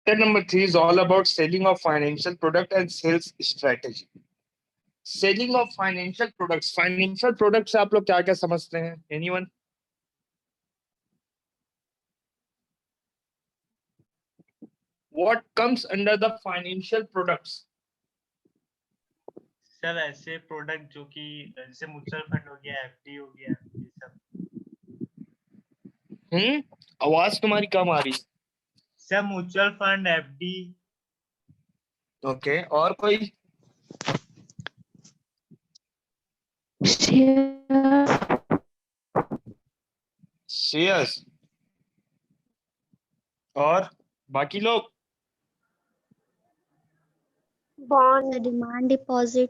Chapter number 3 is all about selling of financial product and sales strategy. Selling of financial products. Financial products से आप लोग क्या क्या समझते हैं? Anyone? What comes under the financial products? Sir ऐसे product जो कि जैसे म्यूचुअल फंड हो गया, एफडी हो गया, ये सब। आवाज तुम्हारी कम आ रही है। Sir mutual fund, FD. Okay, और कोई? शेयर्स। और बाकी लोग? Bond, demand deposit.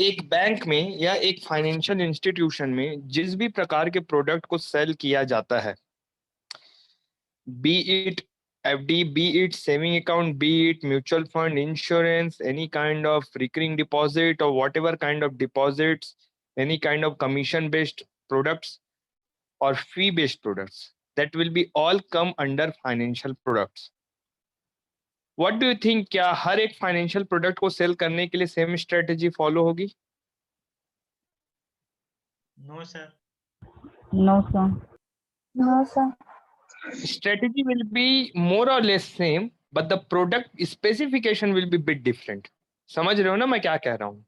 एक बैंक में या एक फाइनेंशियल इंस्टीट्यूशन में जिस भी प्रकार के प्रोडक्ट को सेल किया जाता है, be it FD, be it saving account, be it mutual fund, insurance, any kind of recurring deposit और whatever kind of deposits, any kind of commission based products or fee based products, that will be all come under financial products. What do you think, क्या हर एक financial product को cell करने के लिए same strategy follow होगी? No sir. No sir. No sir. Strategy will be more or less same, but the product specification will be bit different. समझ रहे हो ना मैं क्या कह रहा हूँ?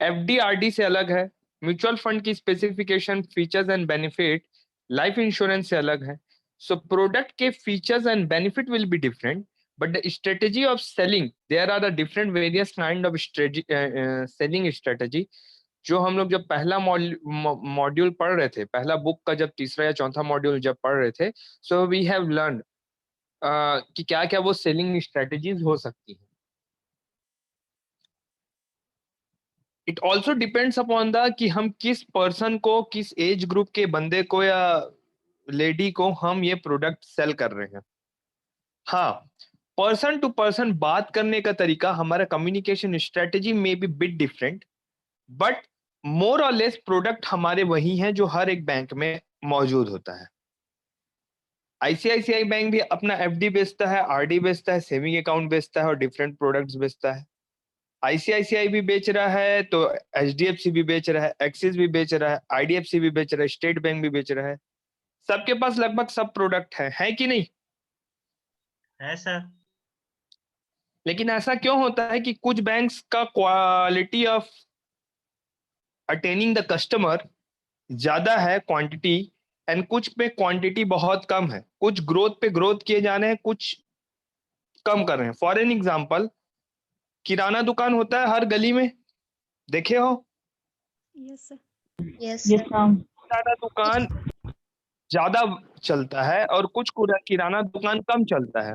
एफडी आरडी से अलग है, म्यूचुअल फंड की specification, features and benefit life insurance से अलग है. सो प्रोडक्ट के features and benefit will be different, but the strategy of selling, there are the different various kind of strategy, selling strategy. जो हम लोग जब पहला मॉड्यूल पढ़ रहे थे, पहला बुक का जब तीसरा या चौथा मॉड्यूल जब पढ़ रहे थे, सो वी हैव लर्न कि क्या क्या वो सेलिंग स्ट्रेटेजीज हो सकती है. It also depends upon the कि हम किस पर्सन को, किस एज ग्रुप के बंदे को या लेडी को हम ये प्रोडक्ट सेल कर रहे हैं. हाँ, पर्सन टू पर्सन बात करने का तरीका, हमारा कम्युनिकेशन स्ट्रेटेजी में be bit different, but more और लेस प्रोडक्ट हमारे वही हैं जो हर एक बैंक में मौजूद होता है. आईसीआईसीआई बैंक भी अपना एफडी बेचता है, आरडी बेचता है, सेविंग अकाउंट बेचता है और डिफरेंट प्रोडक्ट्स बेचता है. आईसीआईसीआई भी बेच रहा है तो एचडीएफसी भी बेच रहा है, एक्सिस भी बेच रहा है, आईडीएफसी भी बेच रहा है, स्टेट बैंक भी बेच रहा है. सबके पास लगभग सब प्रोडक्ट है कि नहीं? है सर। लेकिन ऐसा क्यों होता है कि कुछ बैंक्स का quality of attaining the customer ज्यादा है, क्वांटिटी, एंड कुछ पे क्वांटिटी बहुत कम है, कुछ ग्रोथ पे ग्रोथ किए जा रहे हैं, कुछ कम कर रहे हैं. फॉर एन एग्जाम्पल, किराना दुकान होता है हर गली में, देखे हो? Yes sir. यस किराना दुकान ज्यादा चलता है और कुछ किराना दुकान कम चलता है.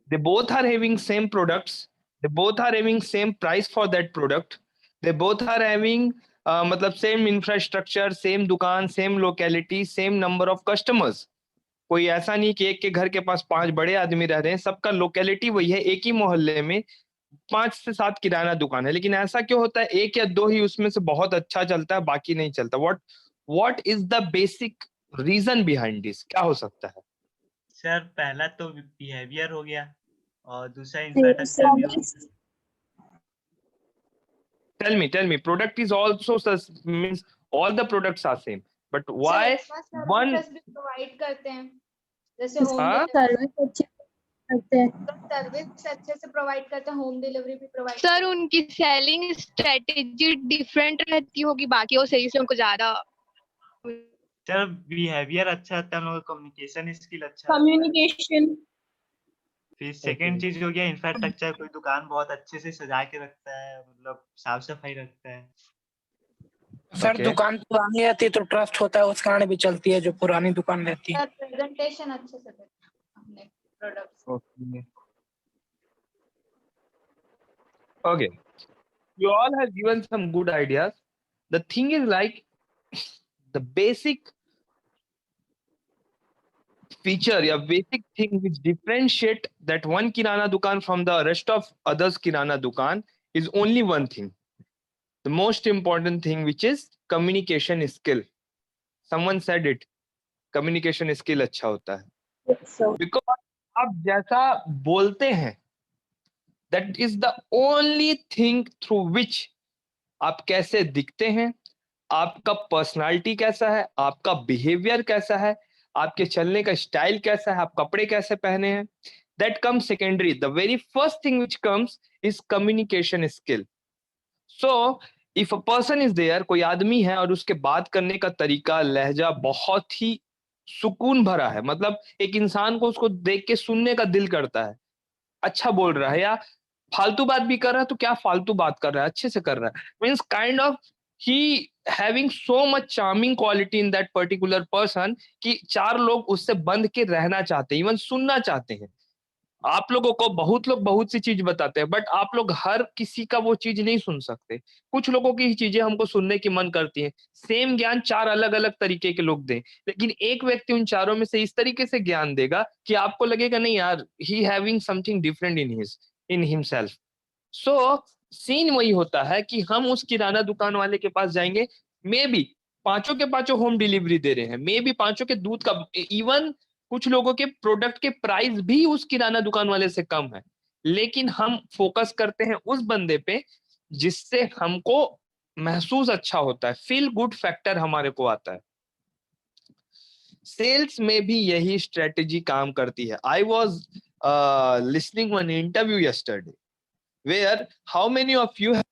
They both are having same products, they both are having same price for that product, they both are having मतलब सेम इंफ्रास्ट्रक्चर, सेम दुकान, same locality, same number of customers. कोई ऐसा नहीं कि एक के घर के पास 5 बड़े आदमी रह रहे हैं, सबका लोकेलिटी वही है, एक ही मोहल्ले में 5 से 7 किराना दुकान है. लेकिन ऐसा क्यों होता है? एक या दो ही उसमें से बहुत अच्छा चलता है, बाकी नहीं चलता. What is the basic reason behind this? क्या हो सकता है? सर पहला तो बिहेवियर हो गया और दूसरा इंफ्रास्ट्रक्चर भी हो गया. Tell me, product is also means all the products are same, but why one provide करते हैं, जैसे होम सर्विस अच्छे करते हैं, सर्विस अच्छे से प्रोवाइड करते हैं, होम डिलीवरी भी प्रोवाइड. सर उनकी सेलिंग स्ट्रेटेजी डिफरेंट रहती होगी बाकियों से, इसलिए उनको ज्यादा. सर बिहेवियर अच्छा रहता है, हम लोग का कम्युनिकेशन स्किल अच्छा, कम्युनिकेशन. फिर सेकंड चीज हो गया इंफ्रास्ट्रक्चर. कोई दुकान बहुत अच्छे से सजा के रखता है, मतलब साफ सफाई रखता है. सर दुकान पुरानी रहती है तो ट्रस्ट होता है, उस कारण भी चलती है जो पुरानी दुकान रहती है. प्रेजेंटेशन अच्छे से देते हैं अपने products. Okay, you all have given some good ideas. The thing is like the basic feature, या basic thing which differentiate that one kirana dukan from the rest of others kirana dukan is only one thing. The most important thing, which is communication skill. Someone said it, communication skill अच्छा होता है. So, because आप जैसा बोलते हैं that is the only thing through which आप कैसे दिखते हैं, आपका पर्सनालिटी कैसा है, आपका बिहेवियर कैसा है, आपके चलने का स्टाइल कैसा है, आप कपड़े कैसे पहने हैं, that comes secondary. The very first thing which comes is communication skill. So if a person is there, कोई आदमी है और उसके बात करने का तरीका, लहजा बहुत ही सुकून भरा है, मतलब एक इंसान को उसको देख के सुनने का दिल करता है, अच्छा बोल रहा है, या फालतू बात भी कर रहा है तो क्या फालतू बात कर रहा है, अच्छे से कर रहा है, means kind of he having so much charming quality in that particular person कि चार लोग उससे बंध के रहना चाहते हैं, इवन सुनना चाहते हैं. आप लोगों को बहुत लोग बहुत सी चीज बताते हैं, बट आप लोग हर किसी का वो चीज नहीं सुन सकते. कुछ लोगों की ही चीजें हमको सुनने की मन करती है. सेम ज्ञान चार अलग अलग तरीके के लोग दें, लेकिन एक व्यक्ति उन चारों में से इस तरीके से ज्ञान देगा कि आपको लगेगा नहीं यार, he having something different in himself. So scene वही होता है कि हम उस किराना दुकान वाले के पास जाएंगे, मे बी पांचों के पांचों होम डिलीवरी दे रहे हैं, मे बी पांचों के दूध का, इवन कुछ लोगों के प्रोडक्ट के प्राइस भी उस किराना दुकान वाले से कम है, लेकिन हम फोकस करते हैं उस बंदे पे जिससे हमको महसूस अच्छा होता है, फील गुड फैक्टर हमारे को आता है. सेल्स में भी यही स्ट्रेटेजी काम करती है. I was listening one interview yesterday where how many of you have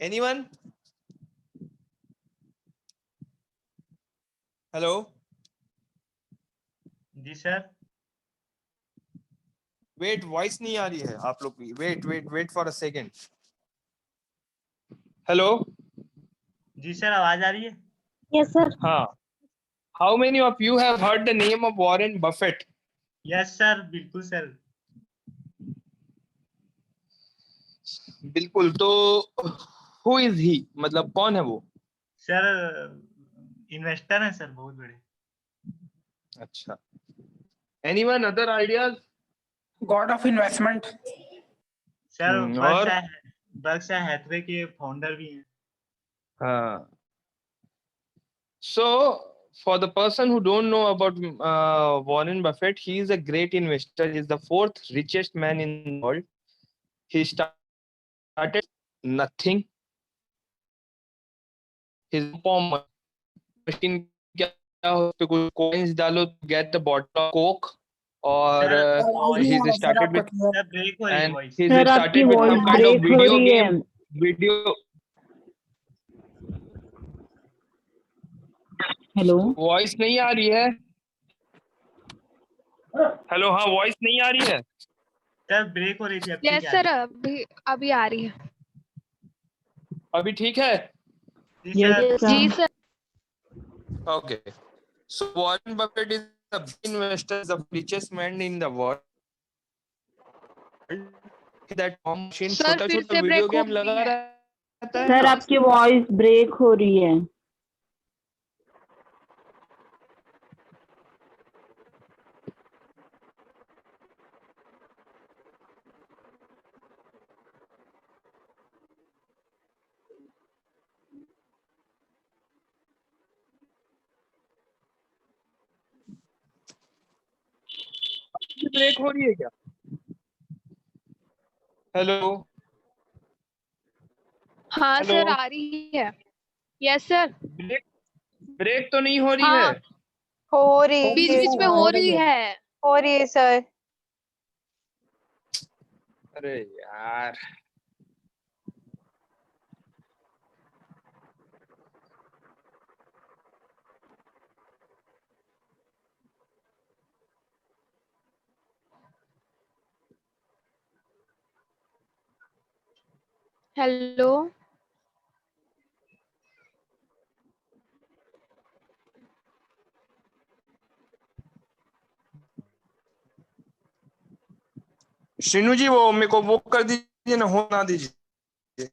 anyone? Hello? जी सर. Wait, voice नहीं आ रही है आप लोग की. Wait for a second. Hello? जी सर, आवाज आ रही है? yes, sir. हाँ. How many of you have heard the name of Warren Buffett? Yes sir, बिल्कुल सर. बिल्कुल. तो who is he? मतलब कौन है वो? सर इन्वेस्टर है सर, बहुत बड़े. अच्छा. Anyone other ideas? God of investment. Sir और बर्कशायर हैथवे के फाउंडर भी हैं. हाँ. So for the person who don't know about Warren Buffett, he is a great investor. He is the fourth richest man in the world. He started nothing. His palm machine क्या हो, पे कुछ coins डालो to get the bottle of Coke, और he's started with sir break हो रही है and voice. he's Sir, started आपकी with voice some kind of break हो video रही है. game. Video Hello. voice नहीं आ रही है. हेलो. हाँ, वॉइस नहीं आ रही है. सर ब्रेक हो रही थी. अब यस ठीक सर, है. अभी आ रही है. अभी ठीक है. जी Yes, sir. sir. Ji sir. Okay. So Warren Buffett is the big investor, the richest man in the world. That farm machine sir छोटा फिर छोटा से वीडियो ब्रेक हो गेम रही लगा है. रहता है. सर आपकी वॉइस ब्रेक हो रही है. ब्रेक हो रही है क्या? हेलो. हाँ हेलो. सर, आ रही है. Yes sir. ब्रेक ब्रेक तो नहीं हो रही हाँ, है. हो रही बीच है बीच में हो रही है. हो रही है सर. अरे यार. हेलो. श्रीनु जी, वो मेरे को वो कर दीजिए ना, हो ना दीजिए,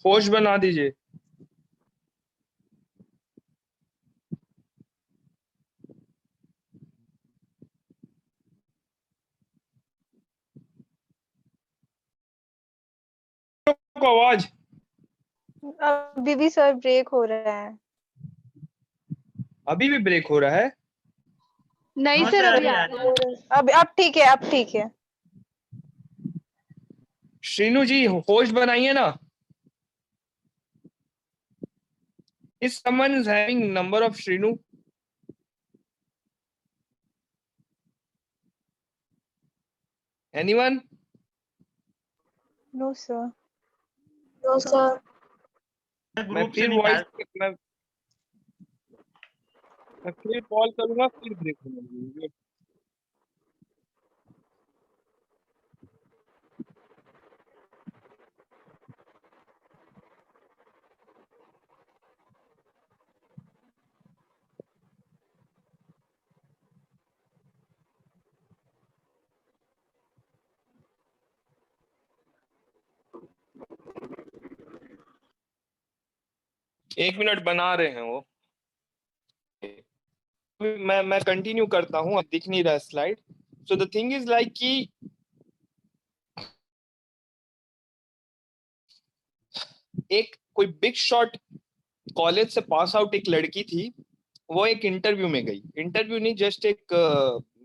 होश बना दीजिए. आपको आवाज? अभी भी सर ब्रेक हो रहा है। अभी भी ब्रेक हो रहा है? नहीं हाँ सर सर, अभी अभी आ आ रहा है। अब ठीक है, अब ठीक है। श्रीनु जी होस्ट बनाइए ना। If someone is having number of Shrinu? Anyone? No sir. No, sir. मैं ग्रुप से फिर निकाल। वॉइस मैं फिर कॉल करूंगा, फिर ब्रेक होगा। एक मिनट बना रहे हैं वो। मैं कंटिन्यू करता हूँ, अब दिख नहीं रहा slide. So the thing is like कि एक कोई बिग शॉट कॉलेज से पास आउट एक लड़की थी, वो एक इंटरव्यू में गई। इंटरव्यू नहीं, जस्ट एक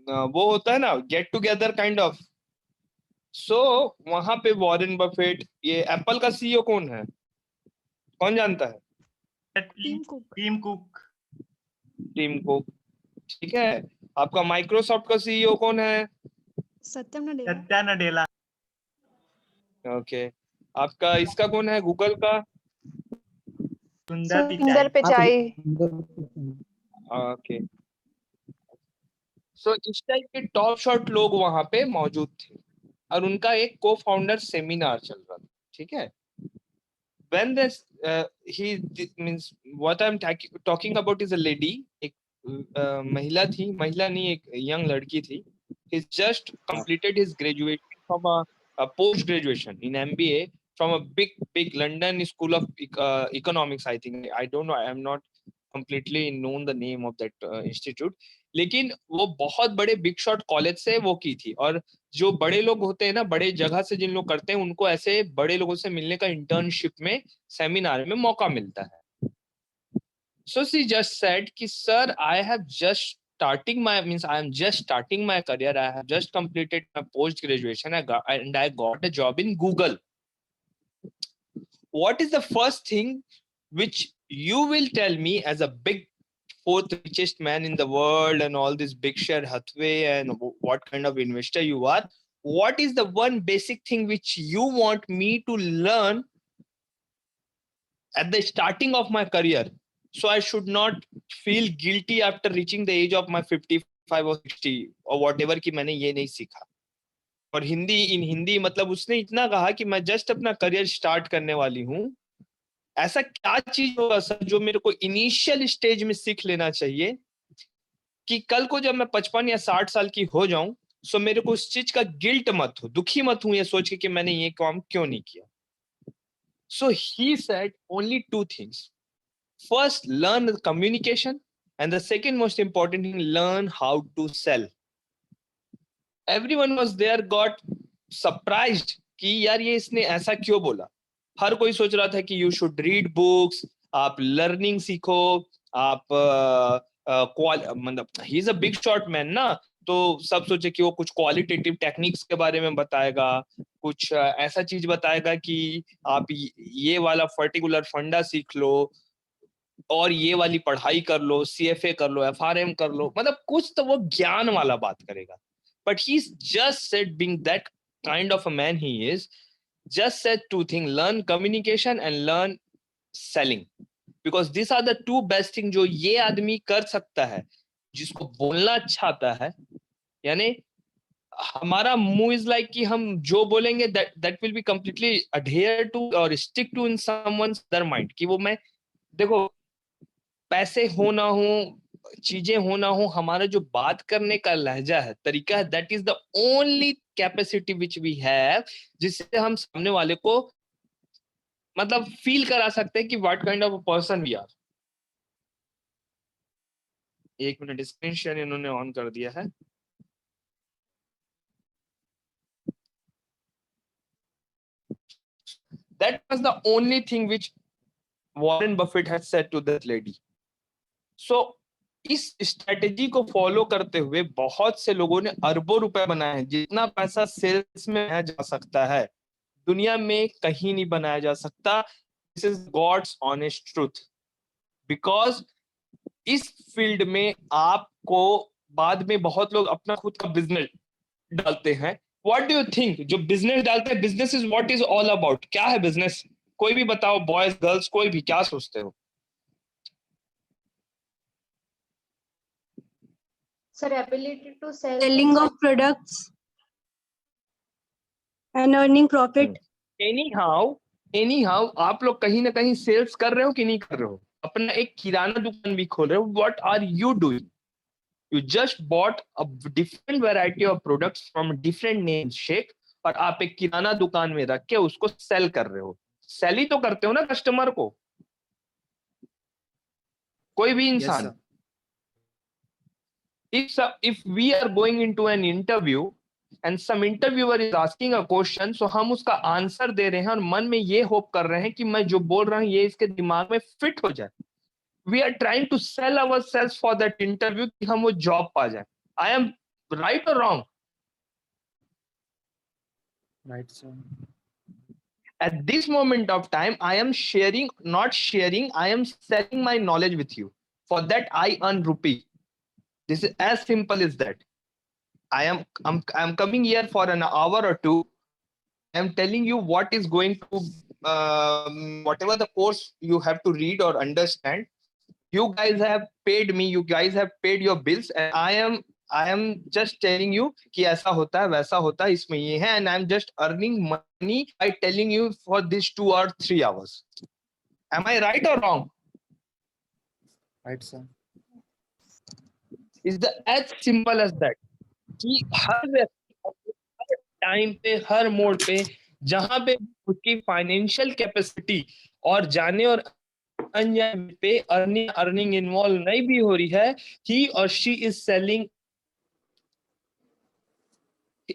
वो होता है ना, गेट टुगेदर काइंड ऑफ। सो वहां पे वॉरेन बफेट, ये एप्पल का सीईओ कौन है, कौन जानता है? Tim Cook. टीम कुक, ठीक है। आपका माइक्रोसॉफ्ट का सीईओ कौन है? सत्या नडेला। ओके। आपका इसका कौन है, गूगल का? सुंदर सुंदर पिचाई। पिचाई। ओके। सो इस टाइप के टॉप शॉट लोग वहां पे मौजूद थे, और उनका एक को फाउंडर सेमिनार चल रहा था, ठीक है। when this he means what I'm talking about is a lady, एक महिला थी, महिला नहीं, एक यंग लड़की थी। he just completed his graduation from a post graduation in MBA from a big London school of economics, I think. I don't know, I am not completely known the name of that institute, लेकिन वो बहुत बड़े big shot college से वो की थी। और जो बड़े लोग होते हैं ना, बड़े जगह से जिन लोग करते हैं, उनको ऐसे बड़े लोगों से मिलने का इंटर्नशिप में, सेमिनार में मौका मिलता है। सो शी जस्ट सेड कि sir I have just I am just starting my career. I have just completed my post graduation and I got a job in Google. What is the first thing which you will tell me as a big fourth richest man in the world and all this big share Hathaway and what kind of investor you are? What is the one basic thing which you want me to learn at the starting of my career, so I should not feel guilty after reaching the age of my 55 or 60 or whatever कि मैंने ये नहीं सीखा? और हिंदी मतलब उसने इतना कहा कि मैं जस्ट अपना करियर स्टार्ट करने वाली हूँ, ऐसा क्या चीज होगा सर जो मेरे को इनिशियल स्टेज में सीख लेना चाहिए कि कल को जब मैं 55 या 60 साल की हो जाऊं, सो मेरे को उस चीज का गिल्ट मत हो, दुखी मत हूं ये सोच के कि मैंने ये काम क्यों नहीं किया। So he said only two things. First, learn communication, and the second most important thing, learn how to sell. Everyone was there, got surprised कि यार ये इसने ऐसा क्यों बोला। हर कोई सोच रहा था कि you should read books, आप लर्निंग सीखो, आप मतलब he is a big shot man ना, तो सब सोचे कि वो कुछ क्वालिटेटिव टेक्निक्स के बारे में बताएगा, कुछ ऐसा चीज बताएगा कि आप ये वाला पर्टिकुलर फंडा सीख लो और ये वाली पढ़ाई कर लो, CFA कर लो, FRM कर लो, मतलब कुछ तो वो ज्ञान वाला बात करेगा। But he's just said, being that kind of a man he is, just said two things: learn communication and learn selling, because these are the two best things जो ये आदमी कर सकता है, जिसको बोलना अच्छा आता है। यानी हमारा मुंह इज लाइक कि हम जो बोलेंगे that will be completely adhere to or stick to in someone's other mind, कि वो मैं देखो पैसे हो ना हो, चीजें हो ना हो, हमारा जो बात करने का लहजा है, तरीका है, that is the only capacity which we have, जिससे हम सामने वाले को मतलब फील करा सकते हैं कि what kind of a person we are. एक मिनट, स्क्रीन शेयर इन्होंने ऑन कर दिया है। That was the only thing which Warren Buffett had said to that lady. So इस स्ट्रेटेजी को फॉलो करते हुए बहुत से लोगों ने अरबों रुपए बनाए हैं। जितना पैसा सेल्स में बनाया जा सकता है दुनिया में कहीं नहीं बनाया जा सकता। This is God's honest truth. Because इस फील्ड में आपको बाद में बहुत लोग अपना खुद का बिजनेस डालते हैं। What do you think? जो बिजनेस डालते हैं, business is what is all about. क्या है बिजनेस? कोई भी बताओ, बॉयज गर्ल्स कोई भी, क्या सोचते हो? Sir, ability to sell. Selling of products and earning profit. Anyhow आप लोग कहीं ना कहीं सेल्स कर रहे हो कि नहीं कर रहे हो? अपना एक किराना दुकान भी खोल रहे हो। What are you doing? You just bought a different variety of products from different namesake और आप एक किराना दुकान में रख के उसको सेल कर रहे हो। सेल ही तो करते हो ना कस्टमर को, कोई भी इंसान। if we are going into an interview and some interviewer is asking a question, so हम उसका आंसर दे रहे हैं और मन में ये होप कर रहे हैं कि मैं जो बोल रहा हूँ ये इसके दिमाग में फिट हो जाए। We are trying to sell ourselves for that interview कि हम वो जॉब पा जाए। I am right or wrong? Right, sir. At this moment of time, I am not sharing, I am selling my knowledge with you. For that, I earn rupee. This is as simple as that. I'm coming here for an hour or two. I'm telling you what is going to, whatever the course you have to read or understand. You guys have paid me, you guys have paid your bills, and I am just telling you कि ऐसा होता है, वैसा होता है, इसमें ये है, and I'm just earning money by telling you for this 2 or 3 hours. Am I right or wrong? Right, sir. It's as simple as that. कि हर टाइम पे, हर मोड़ पे, जहां पे उसकी फाइनेंशियल कैपेसिटी और जाने और अनजाने पे अर्निंग इन्वॉल्व नहीं भी हो रही है, he or she is selling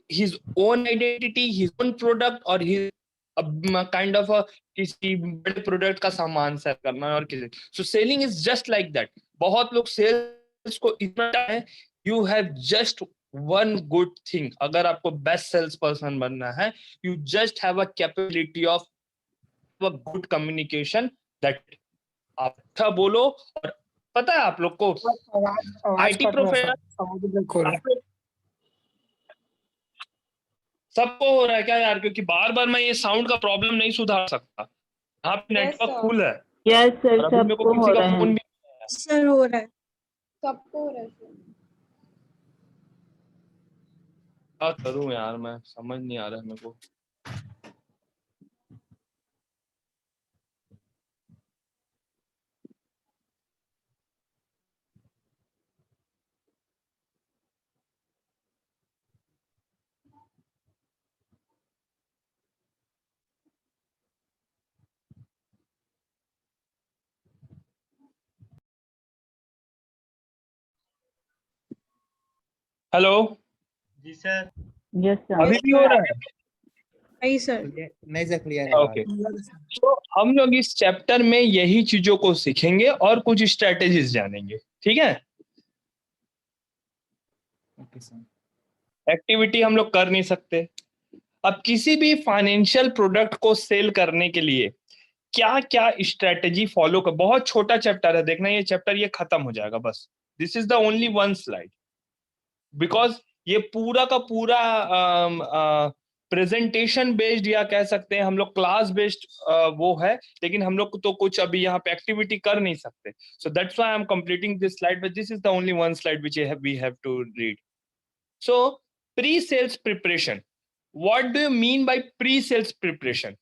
his own identity, his own product, और his kind of a किसी बड़े प्रोडक्ट का सामान सेल करना और किसी। So selling is just like that. बहुत लोग सेल्स को इतना है, you have just one good thing. अगर आपको बेस्ट सेल्स पर्सन बनना है, you just have a capability of a good communication, that आप अच्छा बोलो। और पता है आप लोग को आईटी प्रोफेशनल सबको हो रहा है क्या यार? क्योंकि बार बार मैं ये साउंड का प्रॉब्लम नहीं सुधार सकता। यहाँ पे नेटवर्क फुल है। यस सर, और अभी मेरे को सबको किसी हो का रहा फोन है। भी सर हो रहा है। सबको हो रहा है sir. क्या करूं यार, मैं समझ नहीं आ रहा है मेरे को। हेलो जी सर। Yes sir. अभी भी हो रहा है? नहीं सर। नहीं सर, क्लियर है। ओके, तो हम लोग इस चैप्टर में यही चीजों को सीखेंगे और कुछ स्ट्रेटेजीज जानेंगे, ठीक है? Okay sir. एक्टिविटी हम लोग कर नहीं सकते। अब किसी भी फाइनेंशियल प्रोडक्ट को सेल करने के लिए क्या क्या स्ट्रेटेजी फॉलो कर, बहुत छोटा चैप्टर है, देखना ये चैप्टर ये खत्म हो जाएगा बस। This is the only one slide, because ये पूरा का पूरा प्रेजेंटेशन बेस्ड या कह सकते हैं हम लोग क्लास बेस्ड वो है, लेकिन हम लोग तो कुछ अभी यहाँ पे एक्टिविटी कर नहीं सकते। So that's why I am completing this slide, but this is the only one slide which we have to read. So pre sales preparation, what do you mean by pre sales preparation?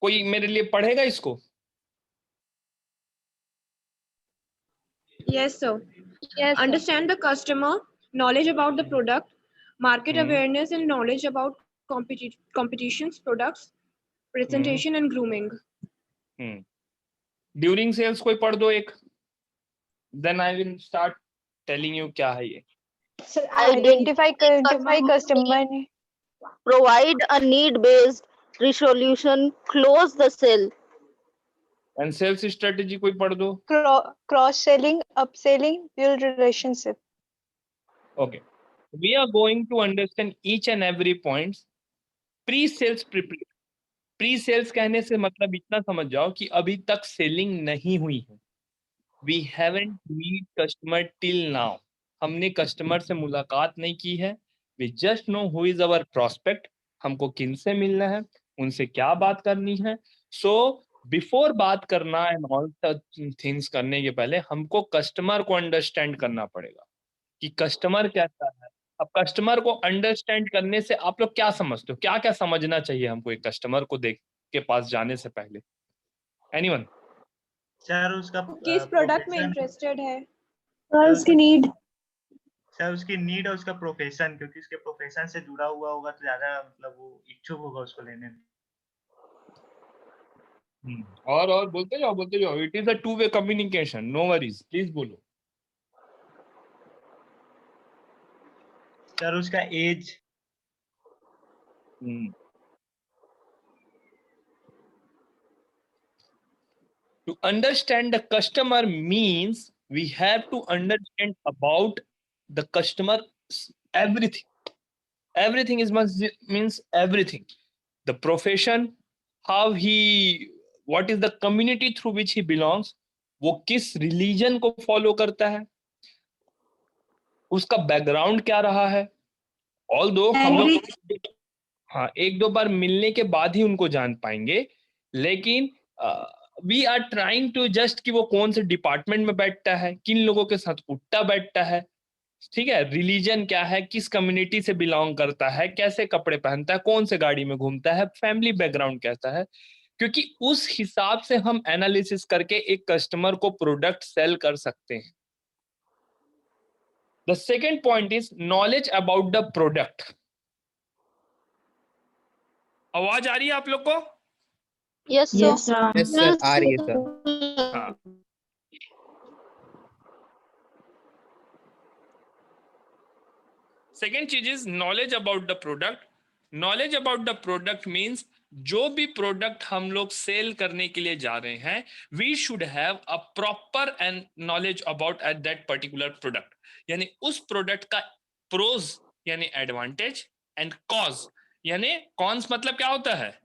कोई मेरे लिए पढ़ेगा इसको? Yes sir. Yes, sir. Understand the customer, knowledge about the product, market Hmm. awareness and knowledge about competitions, products, presentation and grooming. During sales कोई पढ़ दो एक, then I will start telling you क्या है ये। Sir, identify customer. Provide a need based resolution, close the sale. And sales strategy कोई पढ़ दो. Cross selling, upselling, build relationship. Okay. We are going to understand each and every points. Pre-sales preparation. Pre-sales कहने से मतलब इतना समझ जाओ कि अभी तक सेलिंग नहीं हुई है. We haven't meet customer till now. हमने कस्टमर से मुलाकात नहीं की है. We just know who is our prospect. हमको किन से मिलना है, उनसे क्या बात करनी है. So बिफोर बात करना एंड ऑल थिंग्स करने के पहले हमको कस्टमर को अंडरस्टैंड करना पड़ेगा कि कस्टमर कैसा है. अब कस्टमर को अंडरस्टैंड करने से आप लोग क्या समझते हो, क्या क्या समझना चाहिए हमको एक कस्टमर को देख के पास जाने से पहले? एनीवन? सर उसका किस प्रोडक्ट में profession- इंटरेस्टेड है? उसकी need. सर उसकी नीड और उसका प्रोफेशन, क्योंकि उसके प्रोफेशन से जुड़ा हुआ होगा तो ज्यादा मतलब वो इच्छुक होगा उसको लेने में. और बोलते जाओ. It is a two way communication, no worries. Please बोलो. सर उसका age. To understand the customer means we have to understand about the customer everything. Everything is means everything. The profession, how he, what is the community through which he belongs, वो किस religion को follow करता है, उसका background क्या रहा है. Although हम लोग हाँ एक दो बार मिलने के बाद ही उनको जान पाएंगे, लेकिन we are trying to just कि वो कौन से डिपार्टमेंट में बैठता है, किन लोगों के साथ उठता बैठता है, ठीक है, रिलीजन क्या है, किस कम्युनिटी से बिलोंग करता है, कैसे कपड़े पहनता है, कौन से गाड़ी में घूमता है, फैमिली बैकग्राउंड कैसा है, क्योंकि उस हिसाब से हम एनालिसिस करके एक कस्टमर को प्रोडक्ट सेल कर सकते हैं. The second point is knowledge about the product. आवाज आ रही है आप लोग को? Yes, sir. Yes, sir. आ रही है सर. हाँ. सेकेंड चीज is knowledge about the product. Knowledge about the product means जो भी प्रोडक्ट हम लोग सेल करने के लिए जा रहे हैं, we should have a proper and knowledge about at that particular product. यानी उस प्रोडक्ट का प्रोज यानी एडवांटेज एंड कॉज यानी कॉन्स मतलब क्या होता है?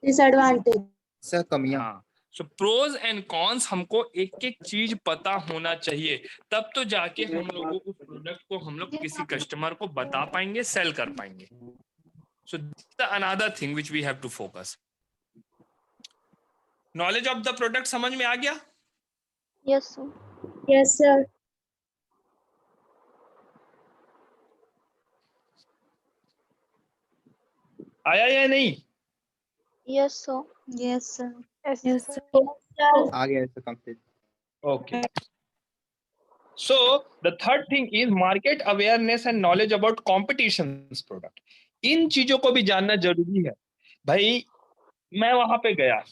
Disadvantage. सर कमियां. हाँ. सो प्रोज एंड कॉन्स हमको एक एक चीज पता होना चाहिए, तब तो जाके हम लोगों उस प्रोडक्ट को हम लोग किसी कस्टमर को बता पाएंगे, सेल कर पाएंगे. So another thing which we have to focus. Knowledge of the product समझ में आ गया? Yes, sir. Yes, sir. आया या नहीं? Yes, sir. Yes, sir. Yes, sir. आ गया sir complete. Okay. So the third thing is market awareness and knowledge about competition's product. इन चीजों को भी जानना जरूरी है. भाई मैं वहां पे गया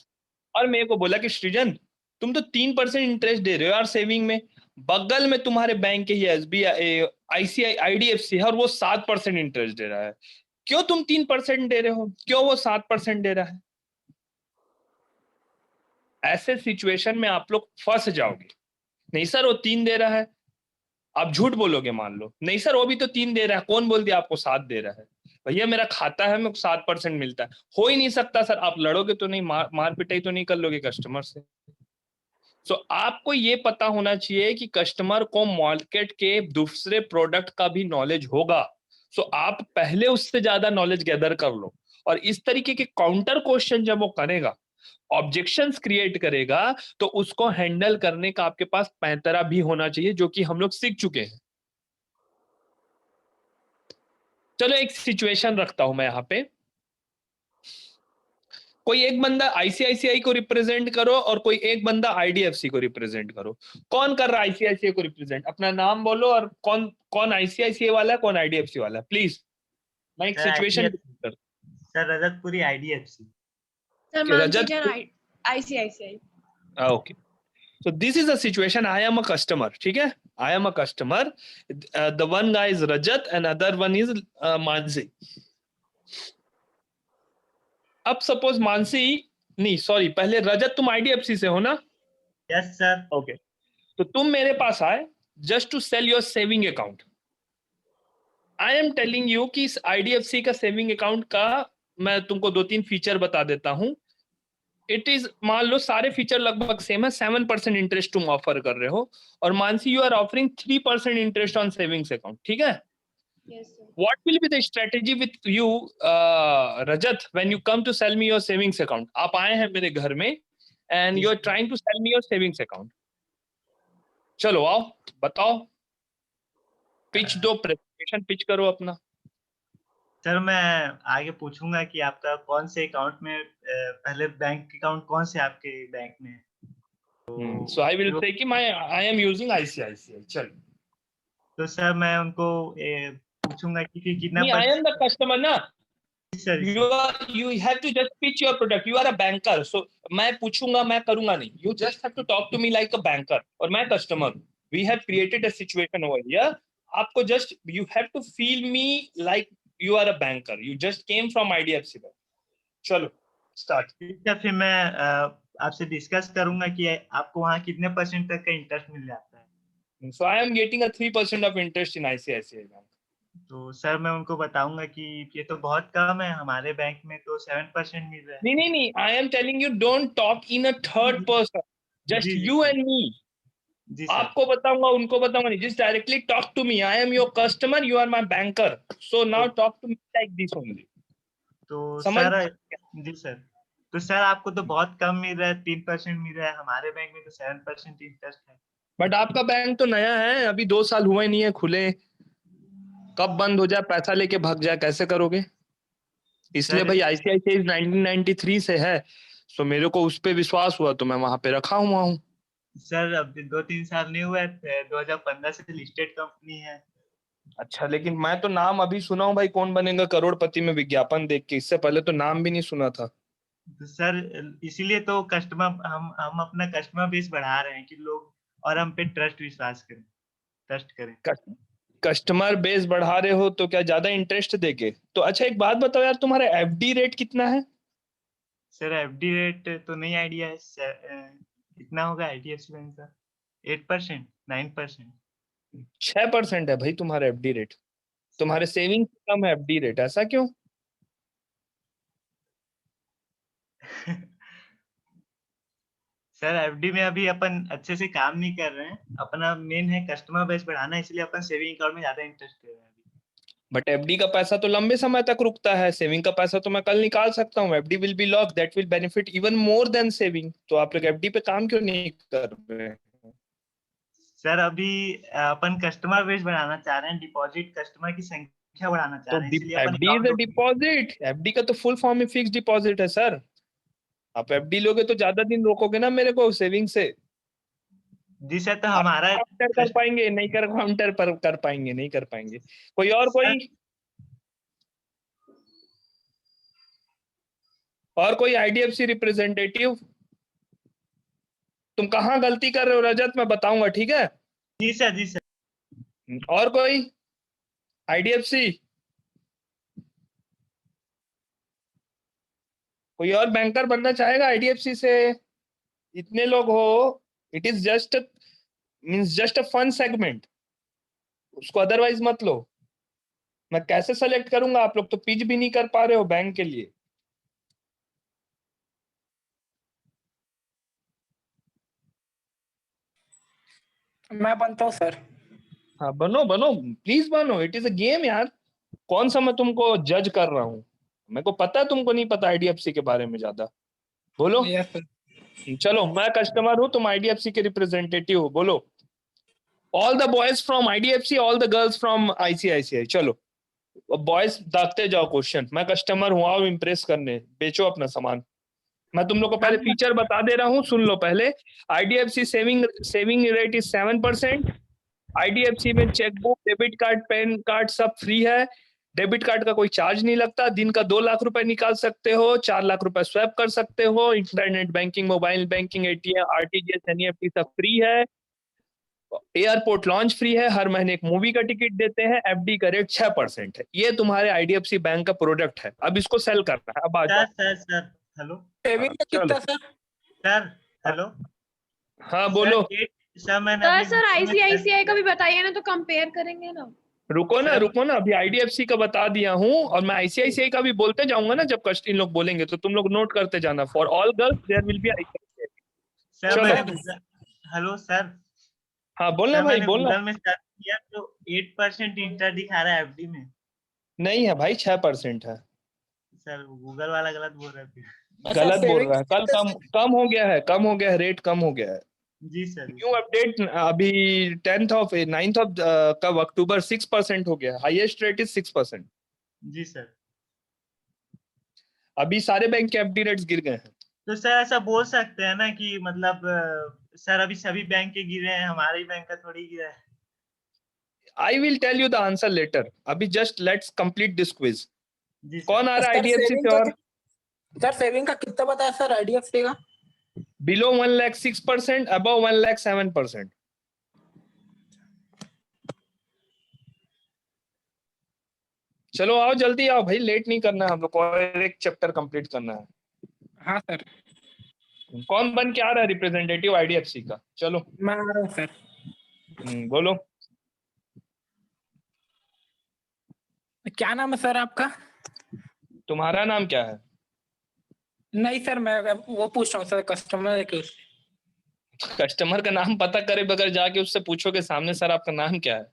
और मेरे को बोला कि सृजन तुम तो 3% इंटरेस्ट दे रहे हो यार सेविंग में, बगल में तुम्हारे बैंक के ही SBI, ICICI, IDFC है और वो 7% इंटरेस्ट दे रहा है, क्यों तुम 3% दे रहे हो, क्यों वो 7% दे रहा है? ऐसे सिचुएशन में आप लोग फंस जाओगे. नहीं सर वो 3 दे रहा है, आप झूठ बोलोगे. मान लो नहीं सर वो भी तो 3 दे रहा है, कौन बोल दिया आपको 7 दे रहा है? भैया मेरा खाता है, मेरे को 7% मिलता है. हो ही नहीं सकता सर. आप लड़ोगे तो नहीं, मार पिटाई तो नहीं कर लोगे कस्टमर से. सो आपको ये पता होना चाहिए कि कस्टमर को मार्केट के दूसरे प्रोडक्ट का भी नॉलेज होगा. सो आप पहले उससे ज्यादा नॉलेज गैदर कर लो, और इस तरीके के काउंटर क्वेश्चन जब वो करेगा, ऑब्जेक्शंस क्रिएट करेगा, तो उसको हैंडल करने का आपके पास पैंतरा भी होना चाहिए, जो कि हम लोग सीख चुके हैं. चलो एक सिचुएशन रखता हूं मैं यहाँ पे. कोई एक बंदा ICICI को रिप्रेजेंट करो और कोई एक बंदा IDFC को रिप्रेजेंट करो. कौन कर रहा है ICICI को रिप्रेजेंट? अपना नाम बोलो और कौन ICICI वाला है, कौन IDFC वाला है, प्लीज. मैं एक situation sir Rajatpuri IDFC. Sir, Rajat- Mansijan, ICICI. Okay. So this is a situation. I am a customer. ठीक है? I am a customer. The one guy is Rajat and other one is Mansi. अब suppose Mansi, नहीं sorry, पहले रजत तुम IDFC से हो ना? Yes sir. Okay, तो तुम मेरे पास आए just to sell your saving account. I am telling you कि इस आईडीएफसी का सेविंग अकाउंट का मैं तुमको 2-3 फीचर बता देता हूं। इट इज, मान लो सारे फीचर लगभग सेम है, 7% इंटरेस्ट तुम ऑफर कर रहे हो, और Mansi you are offering 3% interest on savings account, ठीक है? Yes, sir. What will be the strategy with you, Rajat, when you come to sell me your savings account? आप आए हैं मेरे घर में and you are trying to sell me your savings account. चलो आओ, बताओ, पिच दो, प्रेजेंटेशन पिच करो अपना। सर मैं आगे पूछूंगा कि आपका कौन से अकाउंट में पहले बैंक अकाउंट कौन से आपके बैंक में है? So I will say कि I am using ICICI। चलो, तो सर मैं उनको पूछूंगा कि कितना नहीं, I am the customer ना। Sir You have to just pitch your product. You are a banker, so मैं पूछूंगा, मैं करूंगा नहीं। You just have to talk to me like a banker, और मैं customer हूँ। We have created a situation over here. आपको just you have to feel me like you are a banker. You just came from IDFC Bank. चलो start. फिर मैं आपसे discuss करूंगा कि आपको वहाँ कितने % तक का इंटरेस्ट मिल जाता है। So I am getting a 3% of interest in ICICI Bank. तो सर मैं उनको बताऊंगा कि ये तो बहुत कम है, हमारे बैंक में तो 7% मिल रहा है। नहीं, I am telling you don't talk in a third person. Just जी, you and me. जी सर। आपको बताऊंगा, उनको बताऊंगा नहीं, just directly talk to me. I am your customer, you are my banker. So now talk to me like this only. तो समझ? Sir, जी sir, तो सर आपको तो बहुत कम मिल रहा है, 3% मिल रहा है, हमारे बैंक में तो 7% इंटरेस्ट है। बट आपका बैंक तो नया है, अभी 2 साल हुए नहीं है खुले, कब बंद हो जाए, पैसा लेके भाग जाए, कैसे करोगे? इसलिए सर भाई ICICI 1993 से है, तो मेरे को उस पे विश्वास हुआ तो मैं वहां पे रखा हुआ हूँ। सर अब 2-3 साल नहीं हुआ है, 2015 से लिस्टेड कंपनी है। अच्छा, लेकिन मैं तो नाम अभी सुना हूँ भाई, कौन बनेगा करोड़पति में विज्ञापन देख के, इससे पहले तो नाम भी नहीं सुना था। तो सर इसीलिए तो कस्टमर हम अपना कस्टमर बेस बढ़ा रहे हैं कि लोग और हम पे ट्रस्ट करें। कस्टमर बेस बढ़ा रहे हो तो क्या ज्यादा इंटरेस्ट देके? तो अच्छा एक बात बताओ यार, तुम्हारा FD रेट कितना है? सर FD रेट तो नहीं आइडिया है, कितना होगा IDFC बैंक का? 8%, 9%? 6% है भाई तुम्हारा FD रेट। तुम्हारे सेविंग कम है FD रेट, ऐसा क्यों? सर FD में अभी अपन अच्छे से काम नहीं कर रहे हैं, अपना मेन है कस्टमर बेस बढ़ाना, इसलिए अपन सेविंग अकाउंट में ज्यादा इंटरेस्ट दे रहे हैं अभी। बट FD का पैसा तो लंबे समय तक रुकता है, सेविंग का पैसा तो मैं कल निकाल सकता हूँ। FD will be lock, that will benefit even more than saving. तो आप लोग FD पे काम क्यों नहीं कर रहे हैं? सर अभी अपन कस्टमर बेस बढ़ाना चाह रहे हैं, डिपॉजिट कस्टमर की संख्या बढ़ाना चाह तो रहे हैं, इसलिए अपन FD is a deposit. FD का तो फुल फॉर्म में फिक्स डिपॉजिट है सर। आप FD लोगे तो ज्यादा दिन रोकोगे ना मेरे को सेविंग से। जी सर, तो हमारा काउंटर कर पाएंगे नहीं, कर काउंटर पर कर पाएंगे नहीं, कर पाएंगे। कोई और कोई IDFC रिप्रेजेंटेटिव? तुम कहाँ गलती कर रहे हो रजत, मैं बताऊंगा, ठीक है? जी सर। और कोई IDFC? कोई और बैंकर बनना चाहेगा IDFC से? इतने लोग हो, it is just means just a fun segment, उसको अदरवाइज मत लो। मैं कैसे सेलेक्ट करूंगा? आप लोग तो पिच भी नहीं कर पा रहे हो बैंक के लिए। मैं बनता हूँ सर। हाँ बनो प्लीज बनो, इट इज अ गेम यार। कौन सा मैं तुमको जज कर रहा हूँ? मेरे को पता है तुमको नहीं पता IDFC के बारे में ज्यादा। बोलो। Yes sir. चलो, मैं कस्टमर हूँ, तुम IDFC के रिप्रेजेंटेटिव हो, बोलो। All the boys from IDFC, all the girls from ICICI। चलो बॉयज दागते जाओ क्वेश्चन, मैं कस्टमर हूँ, आओ इम्प्रेस करने, बेचो अपना सामान। मैं तुम लोग को पहले फीचर बता दे रहा हूँ, सुन लो पहले। IDFC saving rate is 7%। IDFC में chequebook, debit card, pan card सब फ्री है। डेबिट कार्ड का कोई चार्ज नहीं लगता। दिन का 2 लाख रुपए निकाल सकते हो, 4 लाख रुपए स्वैप कर सकते हो। Internet banking, mobile banking, ATM, RTGS, NEFT सब फ्री है। एयरपोर्ट लॉन्च फ्री है, हर महीने एक मूवी का टिकट देते हैं, एफडी का रेट 6% है। ये तुम्हारे आईडीएफसी बैंक का प्रोडक्ट है, अब इसको सेल करना है। अब आ जाओ। सर हेलो सेविंग का चलो। कितना सर? सर हेलो हाँ बोलो। सर मैंने सर अभी सर Google में search आईसीआईसीआई का किया। भी बताइए ना, तो कंपेयर करेंगे ना। रुको ना सर- रुको ना, अभी आईडीएफसी का बता दिया हूँ, और मैं आईसीआईसीआई का भी बोलते जाऊंगा ना, जब कस्ट इन लोग बोलेंगे तो तुम लोग नोट करते जाना। For all girls there will be ICICI. Sir चलो। मैंने हेलो सर हाँ बोलना सर भाई मैंने बोलना। गूगल में सर्च किया तो 8% इंटरेस्ट दिखा रहा है एफडी में। नहीं है भाई, 6% है। सर गूगल वाला गलत बोल रहे थे। गलत बोल saving रहा है। कल कम हो गया है, कम हो गया है, रेट कम हो गया है। जी सर न्यू अपडेट अभी 9th of कब अक्टूबर 6% हो गया। Highest rate is 6%। जी सर। अभी सारे बैंक के एफडी रेट्स गिर गए हैं। तो सर ऐसा बोल सकते हैं ना कि मतलब सर अभी सभी बैंक के गिरे हैं, हमारे ही बैंक का थोड़ी गिरा है। I will tell you the answer later, अभी just let's complete this quiz. जी सर। कौन आ रहा है सर आईडीएफसी सेविंग से? का और सर सेविंग का कितना बताया सर आईडीएफसी का? Below 1 lakh 6%, above 1 lakh 7%। चलो आओ, जल्दी आओ भाई, लेट नहीं करना है हम लोग को, और एक चैप्टर कंप्लीट करना है। हाँ सर, कौन बन के आ रहा है रिप्रेजेंटेटिव आईडीएफसी का? चलो। मैं आ रहा हूँ सर। बोलो। क्या नाम है सर आपका? तुम्हारा नाम क्या है? नहीं सर, मैं वो पूछ रहा हूँ सर, कस्टमर के। कस्टमर का नाम पता करे बगैर जाके उससे पूछोगे सामने सर आपका नाम क्या है?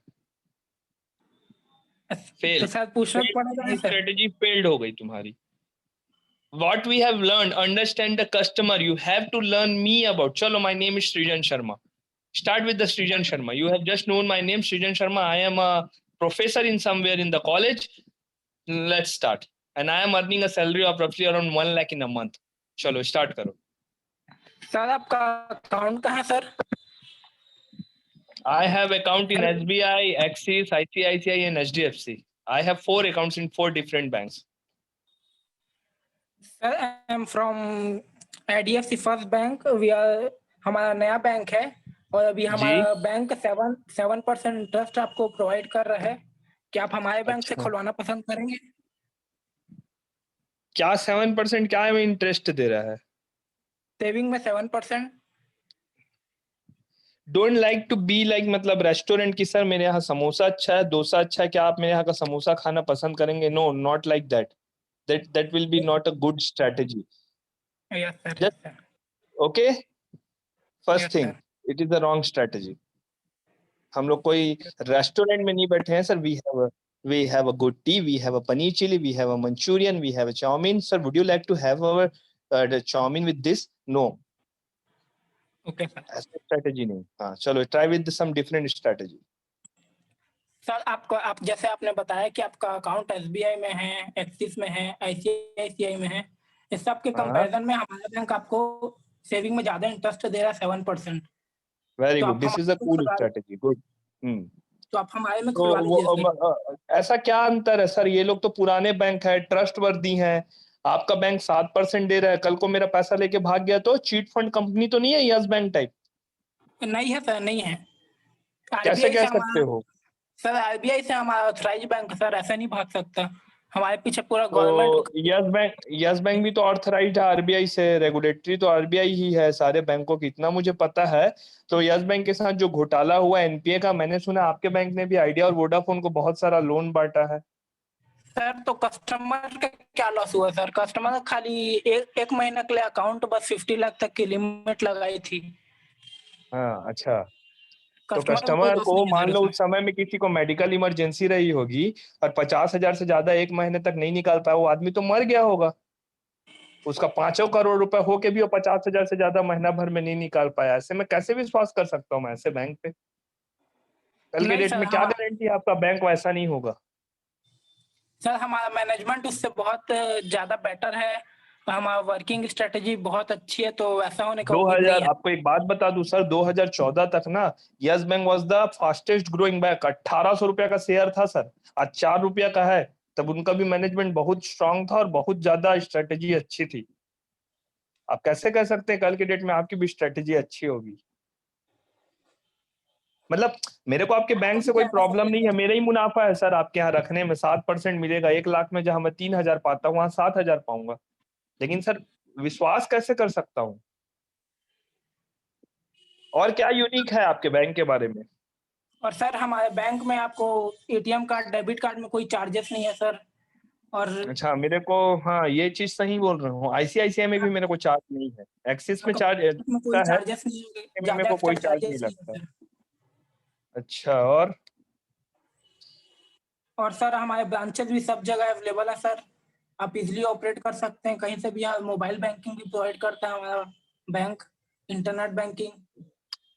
फेल। तो सर पूछना पड़ेगा नहीं सर? स्ट्रेटेजी फेल्ड हो गई तुम्हारी। What we have learned, understand the customer. You have to learn me about. Chalo, my name is Srijan Sharma. Start with the Srijan Sharma. You have just known my name, Srijan Sharma. I am a professor in somewhere in the college. Let's start. And I am earning a salary of roughly around 1 lakh in a month. Chalo, start karo. Sir आपका account कहाँ है sir? I have account in SBI, Axis, ICICI and HDFC. I have 4 accounts in 4 different banks. Sir I am from IDFC first bank. हमारा नया bank है, और अभी हमारा bank 7% interest आपको प्रोवाइड कर रहा है। क्या आप हमारे बैंक से अच्छा। खुलवाना पसंद करेंगे? क्या 7% क्या है इंटरेस्ट दे रहा है? सेविंग में 7%। Don't like to be like मतलब रेस्टोरेंट की, सर मेरे यहाँ समोसा अच्छा है, डोसा अच्छा है, क्या आप मेरे यहाँ का समोसा खाना पसंद करेंगे? No, not like that. that will be not a good strategy. Yes sir. Just- Okay, first Yes, thing, sir. it is the wrong strategy. हम लोग कोई रेस्टोरेंट में नहीं बैठे हैं sir. we have a good tea, we have a paneer chili, we have a Manchurian, we have a chow mein. Sir, would you like to have our the chow mein with this? No, okay sir. ऐसा strategy नहीं। हाँ चलो, try with some different strategy. Sir आप जैसे आपने बताया कि आपका अकाउंट एसबीआई में है, एक्सिस में है, आईसीआईसीआई में है, इस सब के हाँ। कंपैरिजन में हमारा बैंक आपको सेविंग में ज्यादा इंटरेस्ट दे रहा है 7%। Very तो good. आप This is a हमारे में cool खुलवा strategy. Good. तो आप हमारे में तो खुलवा लीजिए सर। ऐसा क्या अंतर है सर? ये लोग तो पुराने बैंक है, ट्रस्ट वर्दी हैं। आपका बैंक 7% दे रहा है, कल को मेरा पैसा लेके भाग गया तो? चीट फंड कंपनी तो नहीं है यस बैंक टाइप? नहीं है सर, नहीं है। कैसे RBI कह से सकते हो? सर आरबीआई से हमारा ऑथराइज बैंक है सर, ऐसा नहीं भाग सकता। हमारे पीछे पूरा गवर्नमेंट। तो यस बैंक भी तो ऑथराइज्ड है आरबीआई से, रेगुलेटरी तो आरबीआई ही है सारे बैंकों की, इतना मुझे पता है। तो यस बैंक के साथ जो घोटाला हुआ एनपीए का, मैंने सुना आपके बैंक ने भी आइडिया और वोडाफोन को बहुत सारा लोन बांटा है। सर तो कस्टमर का क्या लॉस हुआ सर? कस्टमर ने खाली एक महीने के लिए अकाउंट बस 50 लाख तक की लिमिट लगाई थी। हाँ अच्छा। तो कस्टमर को कोई कस्टमर लॉस को नहीं है मान सर लो इसमें। उस समय में किसी को मेडिकल इमरजेंसी रही होगी और 50,000 से ज्यादा एक महीने तक नहीं निकाल पाया, वो आदमी तो मर गया होगा। उसका 5 करोड़ रुपए होके भी वो 50,000 से ज्यादा महीना भर में नहीं निकाल पाया। ऐसे में कैसे विश्वास कर सकता हूँ मैं ऐसे बैंक पे? कल के नहीं डेट सर, में क्या गारंटी है आपका बैंक वैसा नहीं होगा? सर हमारा मैनेजमेंट उससे बहुत ज्यादा बेटर है, हमारा वर्किंग स्ट्रेटेजी बहुत अच्छी है, तो वैसा होने का उम्मीद नहीं 2000 है। आपको एक बात बता दूं सर, 2014 तक ना yes bank was the fastest growing bank. 1800 रुपया का शेयर था सर, आज 4 रुपया का है। तब उनका भी मैनेजमेंट बहुत स्ट्रांग था और बहुत ज्यादा स्ट्रेटेजी अच्छी थी। आप कैसे कह सकते हैं कल के डेट में आपकी भी स्ट्रेटेजी अच्छी होगी? मतलब मेरे को आपके बैंक से कोई प्रॉब्लम नहीं है, मेरा ही मुनाफा है सर आपके यहाँ रखने में, 7% मिलेगा। 1 लाख में जहां मैं 3,000 पाता हूँ वहां 7,000 पाऊंगा। लेकिन सर विश्वास कैसे कर सकता हूँ? और क्या यूनिक है आपके बैंक के बारे में? और सर हमारे बैंक में आपको एटीएम कार्ड, डेबिट कार्ड में कोई चार्जेस नहीं है सर। और अच्छा, मेरे को हाँ ये चीज सही बोल रहा हूँ। आईसीआईसीआई में भी मेरे को चार्ज नहीं है, एक्सिस में चार्ज में कोई है, चार्जेस नहीं होंगे, मेरे ज्यादा को एक्स्ट्रा कोई चार्ज नहीं चार्जेस नहीं लगता। है सर। अच्छा, और सर हमारे ब्रांचेस भी सब जगह अवेलेबल है सर। आप इजीली ऑपरेट कर सकते हैं कहीं से भी। यहाँ मोबाइल बैंकिंग भी प्रोवाइड करता है हमारा bank, internet banking,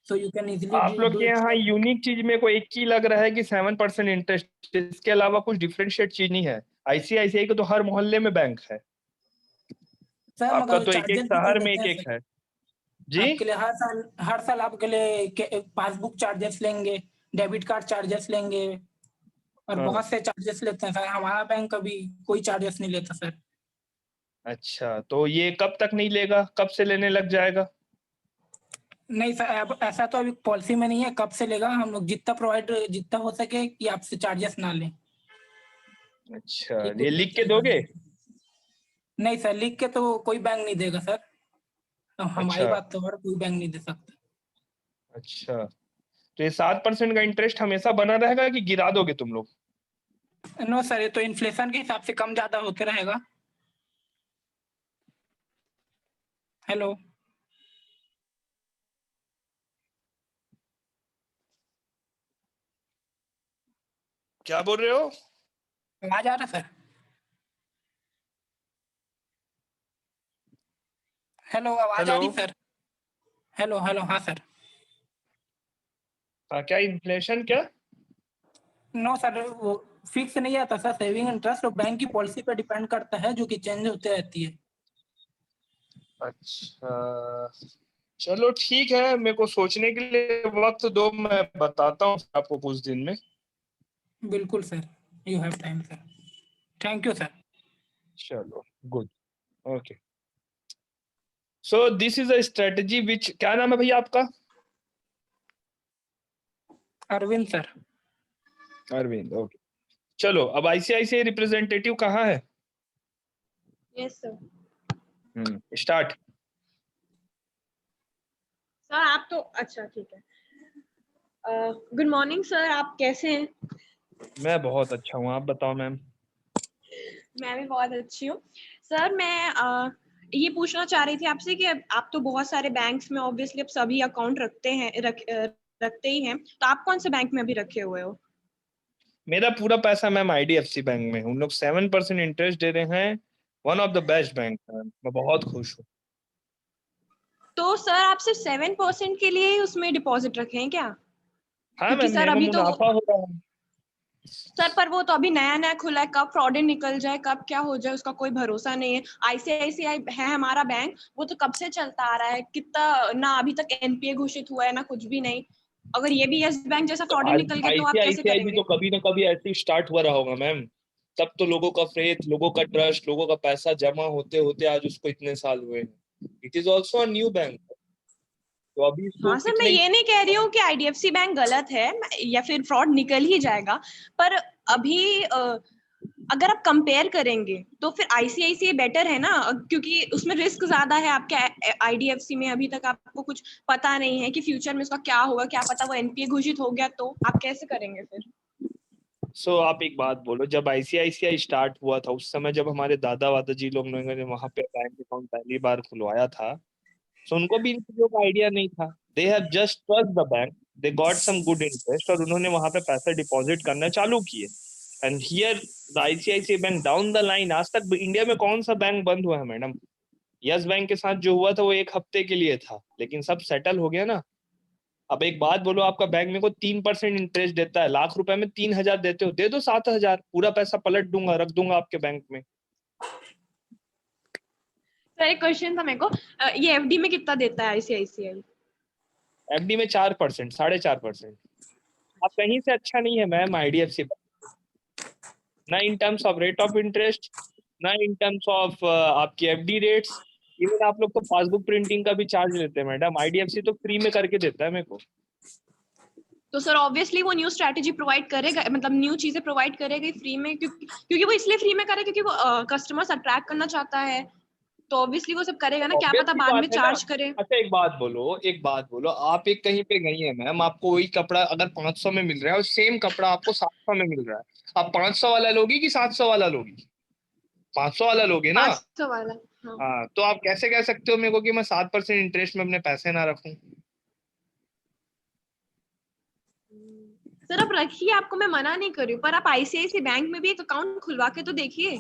so you can easily आप लोग डू के इट यहाँ सर। यूनिक चीज मेरे को एक ही लग रहा है कि 7% इंटरेस्ट, इसके अलावा कुछ डिफरेंशिएट चीज नहीं है। आईसीआईसीआई का तो हर मोहल्ले में बैंक है, सर आपका मगर तो एक एक चार्जेस भी तो शहर में लेते एक हैं एक सर। है। जी आपके लिए हर साल आपके लिए पासबुक चार्जेस लेंगे, डेबिट कार्ड चार्जेस लेंगे, और हाँ। बहुत से चार्जेस लेते हैं सर। हमारा बैंक कभी कोई चार्जेस नहीं लेता सर। अच्छा, तो ये कब तक नहीं लेगा, कब से लेने लग जाएगा? नहीं सर, अब ऐसा तो अभी पॉलिसी में नहीं है कब से लेगा। हम लोग जितना हो सके कि आपसे चार्जेस ना लें। अच्छा, ये ये कुछ लिख के चलेगा दोगे? नहीं। नहीं सर, लिख के तो कोई बैंक नहीं देगा सर। तो हमारी अच्छा बात तो और कोई बैंक नहीं दे सकता। अच्छा, तो ये 7% का इंटरेस्ट हमेशा बना रहेगा कि गिरा दोगे तुम लोग? नो सर, ये तो इन्फ्लेशन के हिसाब से कम ज्यादा होते रहेगा। हेलो, क्या बोल रहे हो? आवाज आ रहा सर? हेलो, आवाज आ हेलो, रही सर? हेलो हेलो, हाँ सर। हाँ, क्या इन्फ्लेशन क्या? नो सर, वो फिक्स नहीं आता सर। सेविंग इंटरेस्ट और बैंक की पॉलिसी पर डिपेंड करता है, जो कि चेंज होते रहती है। अच्छा, चलो ठीक है, मेरे को सोचने के लिए वक्त दो, मैं बताता हूँ आपको कुछ दिन में। बिल्कुल sir, you have time sir. Thank you sir. चलो, good, okay. So this is a strategy which, क्या नाम है भैया आपका? अरविंद सर। अरविंद, ओके। चलो, अब आईसीआईसीआई रिप्रेजेंटेटिव कहाँ है? Yes, sir. स्टार्ट। सर आप तो अच्छा ठीक है। गुड मॉर्निंग सर, आप कैसे हैं? मैं बहुत अच्छा हूँ, आप बताओ मैम। मैं भी बहुत अच्छी हूँ। सर मैं ये पूछना चाह रही थी आपसे कि आप तो बहुत सारे बैंक्स में ऑब्वियसली अब सभी अकाउंट रखते ही हैं, तो आप कौन से बैंक में अभी रखे हुए हो? मेरा पूरा पैसा मैम आईडीएफसी बैंक में, उन लोग 7% इंटरेस्ट दे रहे हैं, one of the best bank है, मैं बहुत खुश हूँ। तो सर आप सिर्फ 7% के लिए ही उसमें डिपॉजिट रखे हैं क्या? हाँ क्योंकि मैम, सर मेरे को अभी तो मुनाफा हो रहा है। सर पर वो तो अभी नया नया खुला है, कब फ्रॉड निकल जाए, कब क्या हो जाए, उसका कोई भरोसा नहीं है। आईसीआईसीआई है हमारा बैंक, वो तो कब से चलता आ रहा है, कितना ना अभी तक एनपीए घोषित हुआ है ना कुछ भी नहीं। अगर ये भी यस बैंक जैसा तो फ्रॉड निकल गया तो आप कैसे आईसीआईसीआई भी करेंगे? तो कभी ना कभी ऐसे ही स्टार्ट हुआ रहा होगा मैम, तब तो लोगों का फेथ, लोगों का ट्रस्ट, लोगों का पैसा जमा होते होते आज उसको इतने साल हुए हैं। It is also a new bank, तो अभी इसको हाँ सर, मैं कितने। ये नहीं कह रही हूँ कि आईडीएफसी बैंक गलत है या फिर फ्रॉड निकल ही जाएगा, पर अभी अगर आप कंपेयर करेंगे तो फिर आईसीआईसीआई बेटर है ना, क्योंकि उसमें रिस्क ज्यादा है। आपके आईडीएफसी में अभी तक आपको कुछ पता नहीं है कि फ्यूचर में उसका क्या होगा, क्या पता वो एनपीए घोषित हो गया तो आप कैसे करेंगे फिर? आप एक बात बोलो, जब आईसीआईसीआई स्टार्ट हुआ था उस समय, जब हमारे दादा वादा जी लोग ने वहां पे बैंक अकाउंट पहली बार खुलवाया था, सो उनको भी इन चीजों का आइडिया नहीं था। They have just trust the bank, they got some good interest, और उन्होंने वहां पे पैसा डिपॉजिट करना चालू किए। And here the ICICI bank down the line, आज तक इंडिया में कौन सा बैंक बंद हुआ है मैडम? यस बैंक के साथ जो हुआ था वो 1 हफ्ते के लिए था, लेकिन सब सेटल हो गया ना। अब एक बात बोलो, आपका बैंक मेरे को 3% इंटरेस्ट देता है, ₹1,00,000 में 3,000 देते हो, दे दो 7,000, पूरा पैसा पलट दूंगा, रख दूंगा आपके बैंक में। सर एक क्वेश्चन था मेरे को, ये एफडी में कितना देता है आईसीआईसीआई? एफडी में 4%, 4.5%। आप कहीं से अच्छा नहीं है मैम आईडीएफसी, ना in terms of rate of interest, ना इन टर्म्स ऑफ आपकी एफडी रेट्स। इवन आप लोग तो पासबुक प्रिंटिंग का भी चार्ज लेते हैं मैडम, आईडीएफसी तो फ्री में करके देता है मेरे को। तो सर ऑब्वियसली वो न्यू स्ट्रैटेजी प्रोवाइड करेगा, मतलब न्यू चीजें प्रोवाइड करेगा फ्री में, क्योंकि वो इसलिए फ्री में करे क्योंकि वो कस्टमर्स अट्रैक्ट करना चाहता है, तो ऑब्वियसली वो सब करेगा ना, क्या Obvious पता सी बाद बात में है ना। चार्ज करे। अच्छा एक बात बोलो, आप एक कहीं पे गई है मैम, आपको वही कपड़ा अगर 500 में मिल रहा है और सेम कपड़ा आपको 700 में मिल रहा है, आप 500 वाला लोगी कि 700 वाला लोगी? 500 वाला लोगे ना। 500 वाला। हाँ। हाँ, तो आप कैसे कह सकते हो मेरे को कि मैं 7% इंटरेस्ट में अपने पैसे ना रखूं? सर आप रखिए, आपको मैं मना नहीं कर रही हूँ, पर आप आईसीआईसी बैंक में भी एक अकाउंट खुलवा के तो देखिए।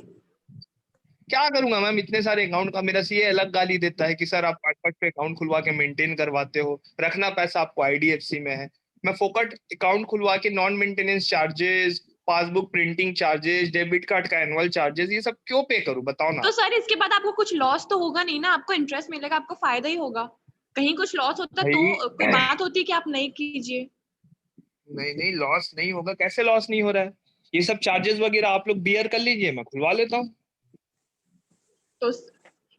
क्या करूंगा मैम, इतने सारे अकाउंट का। मेरा सीए अलग गाली देता है कि सर आप 5-5 पे अकाउंट खुलवा के मेंटेन करवाते हो, रखना पैसा आपको आईडीएफसी में है। मैं फोकट अकाउंट खुलवा के non maintenance charges, passbook printing charges, debit card का एनुअल चार्जेस, ये सब क्यों पे करूं बताओ ना। तो सर इसके बाद आपको कुछ लॉस तो होगा नहीं ना, आपको इंटरेस्ट मिलेगा, आपको फायदा ही होगा। कहीं कुछ लॉस होता तो भाई कोई बात होती कि आप नहीं कीजिए। नहीं, लॉस नहीं होगा। कैसे लॉस नहीं हो रहा है? ये सब चार्जेस वगैरह आप लोग बियर कर लीजिए, मैं खुलवा लेता हूँ। तो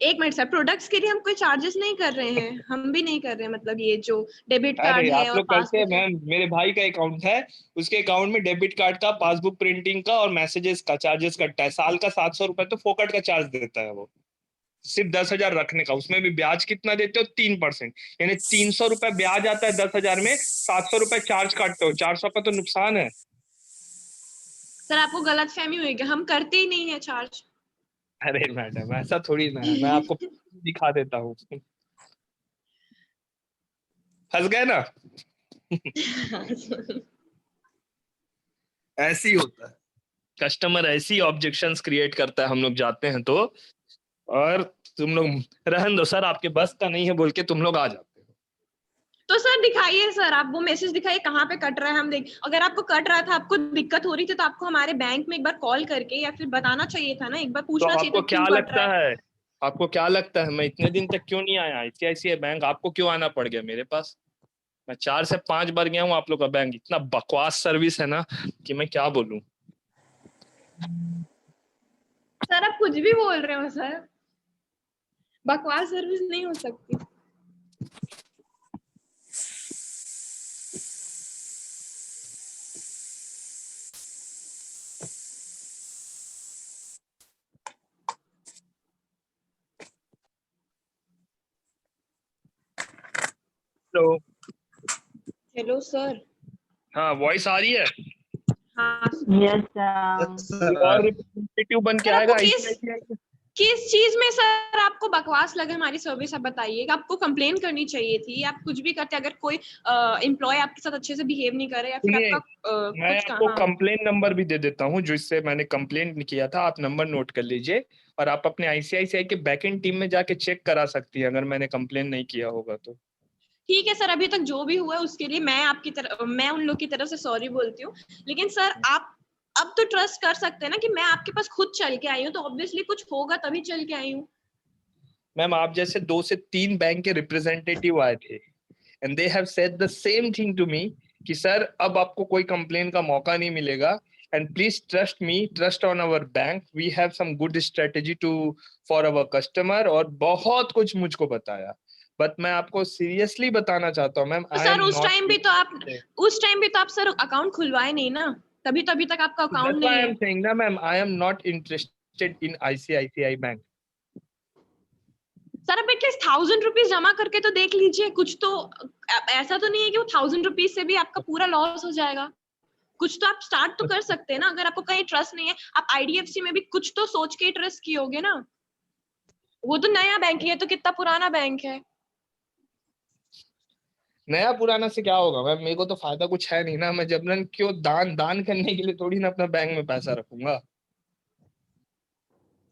एक मिनट सर, प्रोडक्ट्स के लिए हम कोई चार्जेस नहीं कर रहे हैं, हम भी नहीं कर रहे हैं, मतलब ये जो डेबिट कार्ड अरे है आप और लोग करते हैं पासबुक है। मैम, मेरे भाई का अकाउंट है, उसके अकाउंट में डेबिट कार्ड का, पासबुक प्रिंटिंग का और मैसेजेस का चार्जेस कटता है। साल का 700 रुपए तो फोकट का चार्ज देता है वो, सिर्फ 10,000 रखने का। उसमें भी ब्याज कितना देते हो? 3%, यानी 300 रुपए ब्याज आता है 10,000 में, 700 रुपए चार्ज काटते हो, 400 का तो नुकसान है। सर आपको गलतफहमी हुई है, हम करते ही नहीं है चार्ज। अरे मैडम ऐसा थोड़ी ना है, मैं आपको दिखा देता हूँ। फंस गए ना। ऐसी होता है, कस्टमर ऐसी ऑब्जेक्शंस क्रिएट करता है, हम लोग जाते हैं तो, और तुम लोग रहन दो सर, आपके बस का नहीं है बोल के तुम लोग आ जाते हो। तो सर दिखाइए, सर आप वो मैसेज दिखाइए कहाँ पे कट रहा है, हम देख। अगर आपको कट रहा था, आपको दिक्कत हो रही थी, तो आपको हमारे बैंक में एक बार कॉल करके या फिर बताना चाहिए था ना, एक बार तो पूछना चाहिए आपको था क्या क्यों कट लगता रहा है। है, आपको क्या लगता है मैं इतने दिन तक क्यों नहीं आया आईसीआईसीआई बैंक? आपको क्यों आना पड़ गया मेरे पास? मैं 4 से 5 बार गया हूँ आप लोग का बैंक। इतना बकवास सर्विस है ना कि मैं क्या बोलूं। सर आप कुछ भी बोल रहे हो सर, बकवास सर्विस नहीं हो सकती। हेलो। Hello sir. हाँ, वॉइस आ रही है? हाँ कोई और रिप्रेजेंटेटिव बन के सर, आएगा आपको आईसीआईसीआई के? किस चीज में सर आपको बकवास लगे हमारी सर्विस, आप बताइए। आपको कंप्लेन करनी चाहिए थी, आप कुछ भी करते, अगर कोई एम्प्लॉय आपके साथ अच्छे से बिहेव नहीं करे या फिर सुनिए, आपका मैं कुछ आपको हाँ। कंप्लेन नंबर भी दे देता हूँ, जिससे मैंने कंप्लेन किया था। आप नंबर नोट कर लीजिए और आप अपने आईसीआईसीआई के बैकएंड टीम में जाके चेक करा सकती है, अगर मैंने कंप्लेन नहीं किया होगा तो। ठीक है सर, अभी तक जो भी हुआ है उसके लिए मैं उन लोग की तरफ से सॉरी बोलती हूँ, लेकिन सर आप अब तो ट्रस्ट कर सकते हैं ना कि मैं आपके पास खुद चल के आई हूँ, तो ऑब्वियसली कुछ होगा तभी चल के आई हूँ। मैम आप जैसे 2 से 3 बैंक के रिप्रेजेंटेटिव आए थे and they have said the same thing to me कि सर अब आपको कोई कंप्लेन का मौका नहीं मिलेगा, and please trust me, trust on our bank, we have some good strategy to for our customer, और बहुत कुछ मुझको बताया। बट मैं आपको सीरियसली बताना चाहता हूँ मैम, तो आई सर एम उस नॉट। टाइम भी तो आप सर अकाउंट खुलवाए नहीं ना, तभी तो अभी तक आपका अकाउंट That's why नहीं I है। am saying ना ma'am, I am not interested in ICICI Bank. Sir अब एटलीस्ट 1000 रुपीज जमा करके तो देख लीजिए, कुछ तो ऐसा तो नहीं है कि वो 1000 रुपीज से भी आपका पूरा लॉस हो जाएगा। कुछ तो आप स्टार्ट तो कर सकते हैं ना, अगर आपको कहीं ट्रस्ट नहीं है, आप आईडीएफसी में भी कुछ तो सोच के ट्रस्ट किए होगे ना। वो तो नया बैंक है, तो कितना पुराना बैंक है। नया पुराना से क्या होगा मैम, मेरे को तो फायदा कुछ है नहीं ना। मैं जबरन क्यों दान करने के लिए थोड़ी ना अपना बैंक में पैसा रखूंगा।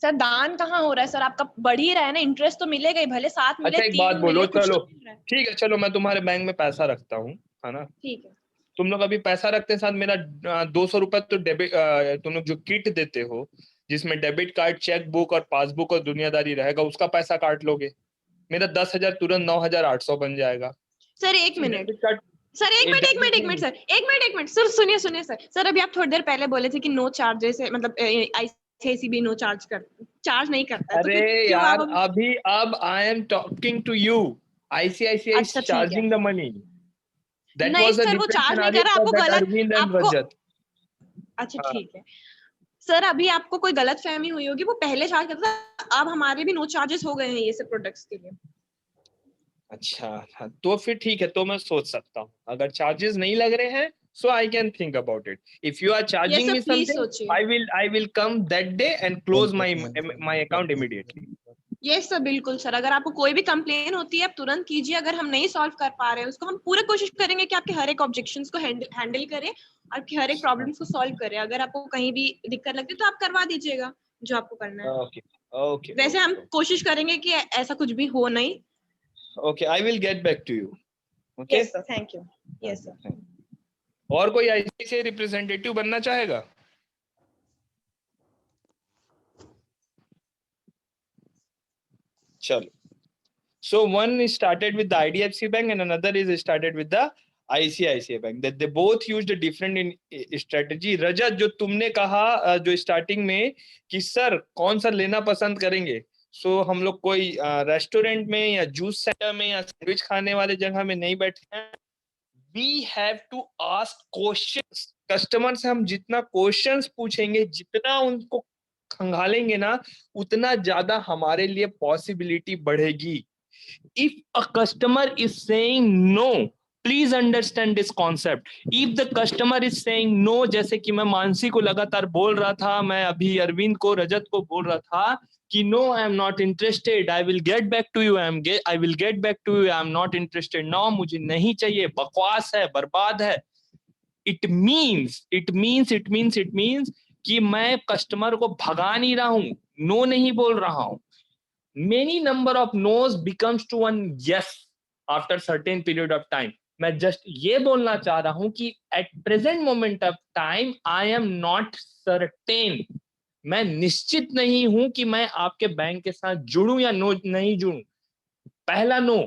सर दान कहाँ हो रहा है सर, आपका बढ़ ही रहा है ना, इंटरेस्ट तो मिलेगा ही, भले 7 मिले अच्छा एक बात 3 बोलो, मिले, कुछ चलो तो मिल रहा है। ठीक है, चलो मैं तुम्हारे बैंक में पैसा रखता हूँ, है ना। ठीक है। तुम लोग अभी पैसा रखते हैं साथ, मेरा 200 रुपए तो डेबिट, तुम लोग जो किट देते हो जिसमें डेबिट कार्ड, चेक बुक और पासबुक और दुनियादारी रहेगा, उसका पैसा काट लोगे। मेरा 10,000 तुरंत 9,800 बन जाएगा। सर एक मिनट डेबिट कार्ड, सर, एक मिनट सर, सुनिए सर, अभी आप थोड़ी देर पहले बोले थे कि नो चार्जेस है, मतलब आईसीआईसी भी नो चार्ज नहीं करता है, तो अरे फिर क्यों यार, आप अभी अब I am talking to you, ICICI अच्छा ठीक है, चार्जिंग द मनी। That नहीं was the सर, वो difference चार्ज नहीं scenario कर रहा, for आपको that गलत Arvind and आपको Rajat. अच्छा हाँ. ठीक है सर, अभी आपको कोई गलत फहमी हुई होगी, वो पहले चार्ज करता था, अब हमारे भी नो चार्जेस हो गए हैं ये सब प्रोडक्ट्स के लिए। अच्छा हाँ, तो फिर ठीक है, तो मैं सोच सकता हूँ अगर चार्जेस नहीं लग रहे हैं, so I can think about it. If you are charging sir, me please something, सोचिए। I will come that day and close my account immediately. Yes sir, बिल्कुल सर, अगर आपको कोई भी कंप्लेन होती है आप तुरंत कीजिए। अगर हम नहीं सॉल्व कर पा रहे हैं उसको, हम पूरी कोशिश करेंगे कि आपके हर एक ऑब्जेक्शंस को हैंडल करें, आपकी हर एक प्रॉब्लम्स को सॉल्व करें। अगर आपको कहीं भी दिक्कत लगती है तो आप करवा दीजिएगा जो आपको करना है। Okay, okay. वैसे हम कोशिश करेंगे कि ऐसा कुछ भी हो नहीं। Okay, I will get back to you. Okay. Yes sir, thank you. Yes sir. और कोई ICICI रिप्रेजेंटेटिव बनना चाहेगा? चलो. So one is started with the IDFC Bank and another is started with the ICICI Bank. That they both used a different strategy. Rajat, जो तुमने कहा जो starting में कि सर कौन सा लेना पसंद करेंगे, सो हम लोग कोई रेस्टोरेंट में या जूस सेंटर में या सैंडविच खाने वाले जगह में नहीं बैठे हैं. We have to ask questions. Customer से हम जितना क्वेश्चंस पूछेंगे, जितना उनको खंगालेंगे ना, उतना ज्यादा हमारे लिए पॉसिबिलिटी बढ़ेगी. If a customer is saying no, please understand this concept. If the customer is saying no, जैसे कि मैं मानसी को लगातार बोल रहा था, मैं अभी अरविंद को, रजत को बोल रहा था कि no, I am not interested, I will get back to you, I will get back to you, I am not interested now, मुझे नहीं चाहिए, बकवास है, बर्बाद है. It means कि मैं कस्टमर को भगा नहीं रहा हूँ, नो नहीं बोल रहा हूँ. Many number of no's becomes to one yes after certain period of time. मैं just ये बोलना चाह रहा हूँ कि at present moment of time I am not certain. मैं निश्चित नहीं हूँ कि मैं आपके बैंक के साथ जुड़ूं या नो नहीं जुड़ूं. पहला नो,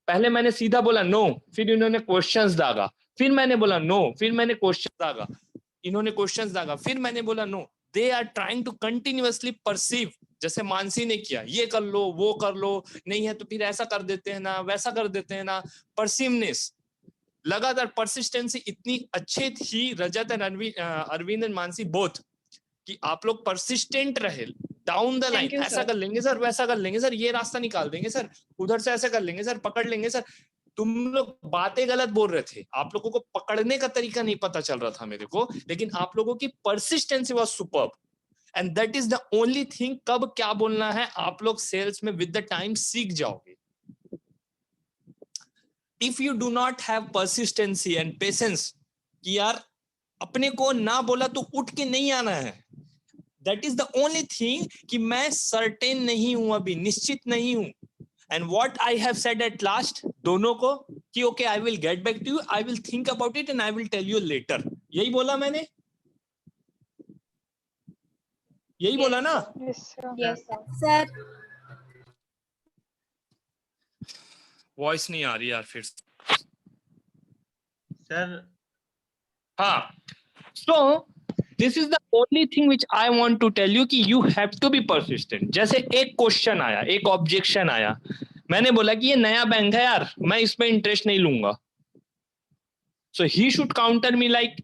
पहले मैंने सीधा बोला नो, फिर इन्होंने क्वेश्चंस दागा, फिर मैंने बोला नो, फिर मैंने क्वेश्चन दागा, इन्होंने क्वेश्चंस दागा, फिर मैंने बोला no. They are trying to continuously perceive, जैसे मानसी ने किया, ये कर लो, वो कर लो, नहीं है तो फिर ऐसा कर देते हैं ना, वैसा कर देते हैं ना. परसिवनेस, लगातार परसिस्टेंसी इतनी अच्छी थी Rajat and Arvind and Mansi both, कि आप लोग परसिस्टेंट रहे डाउन द लाइन. ऐसा कर लेंगे सर, वैसा कर लेंगे सर, ये रास्ता निकाल देंगे सर, उधर से ऐसे कर लेंगे सर, पकड़ लेंगे सर. तुम लोग बातें गलत बोल रहे थे, आप लोगों को पकड़ने का तरीका नहीं पता चल रहा था मेरे को, लेकिन आप लोगों की persistency was superb. And that is the only thing. कब क्या बोलना है आप लोग सेल्स में विद द टाइम सीख जाओगे. If you do not have persistency and patience कि यार अपने को ना बोला तो उठ के नहीं आना है, that is the only thing कि मैं सर्टेन नहीं हूं, अभी निश्चित नहीं हूं. And what I have said at last दोनों को कि okay I will get back to you, I will think about it and I will tell you later. यही बोला मैंने, यही बोला ना. Yes sir. वॉइस नहीं आ रही यार फिर सर. हाँ. So this is the only thing which I want to tell you कि you have to be persistent. जैसे एक क्वेश्चन आया, एक ऑब्जेक्शन आया, मैंने बोला कि ये नया बैंक है यार, मैं इसमें इंटरेस्ट नहीं लूंगा. So he should counter me like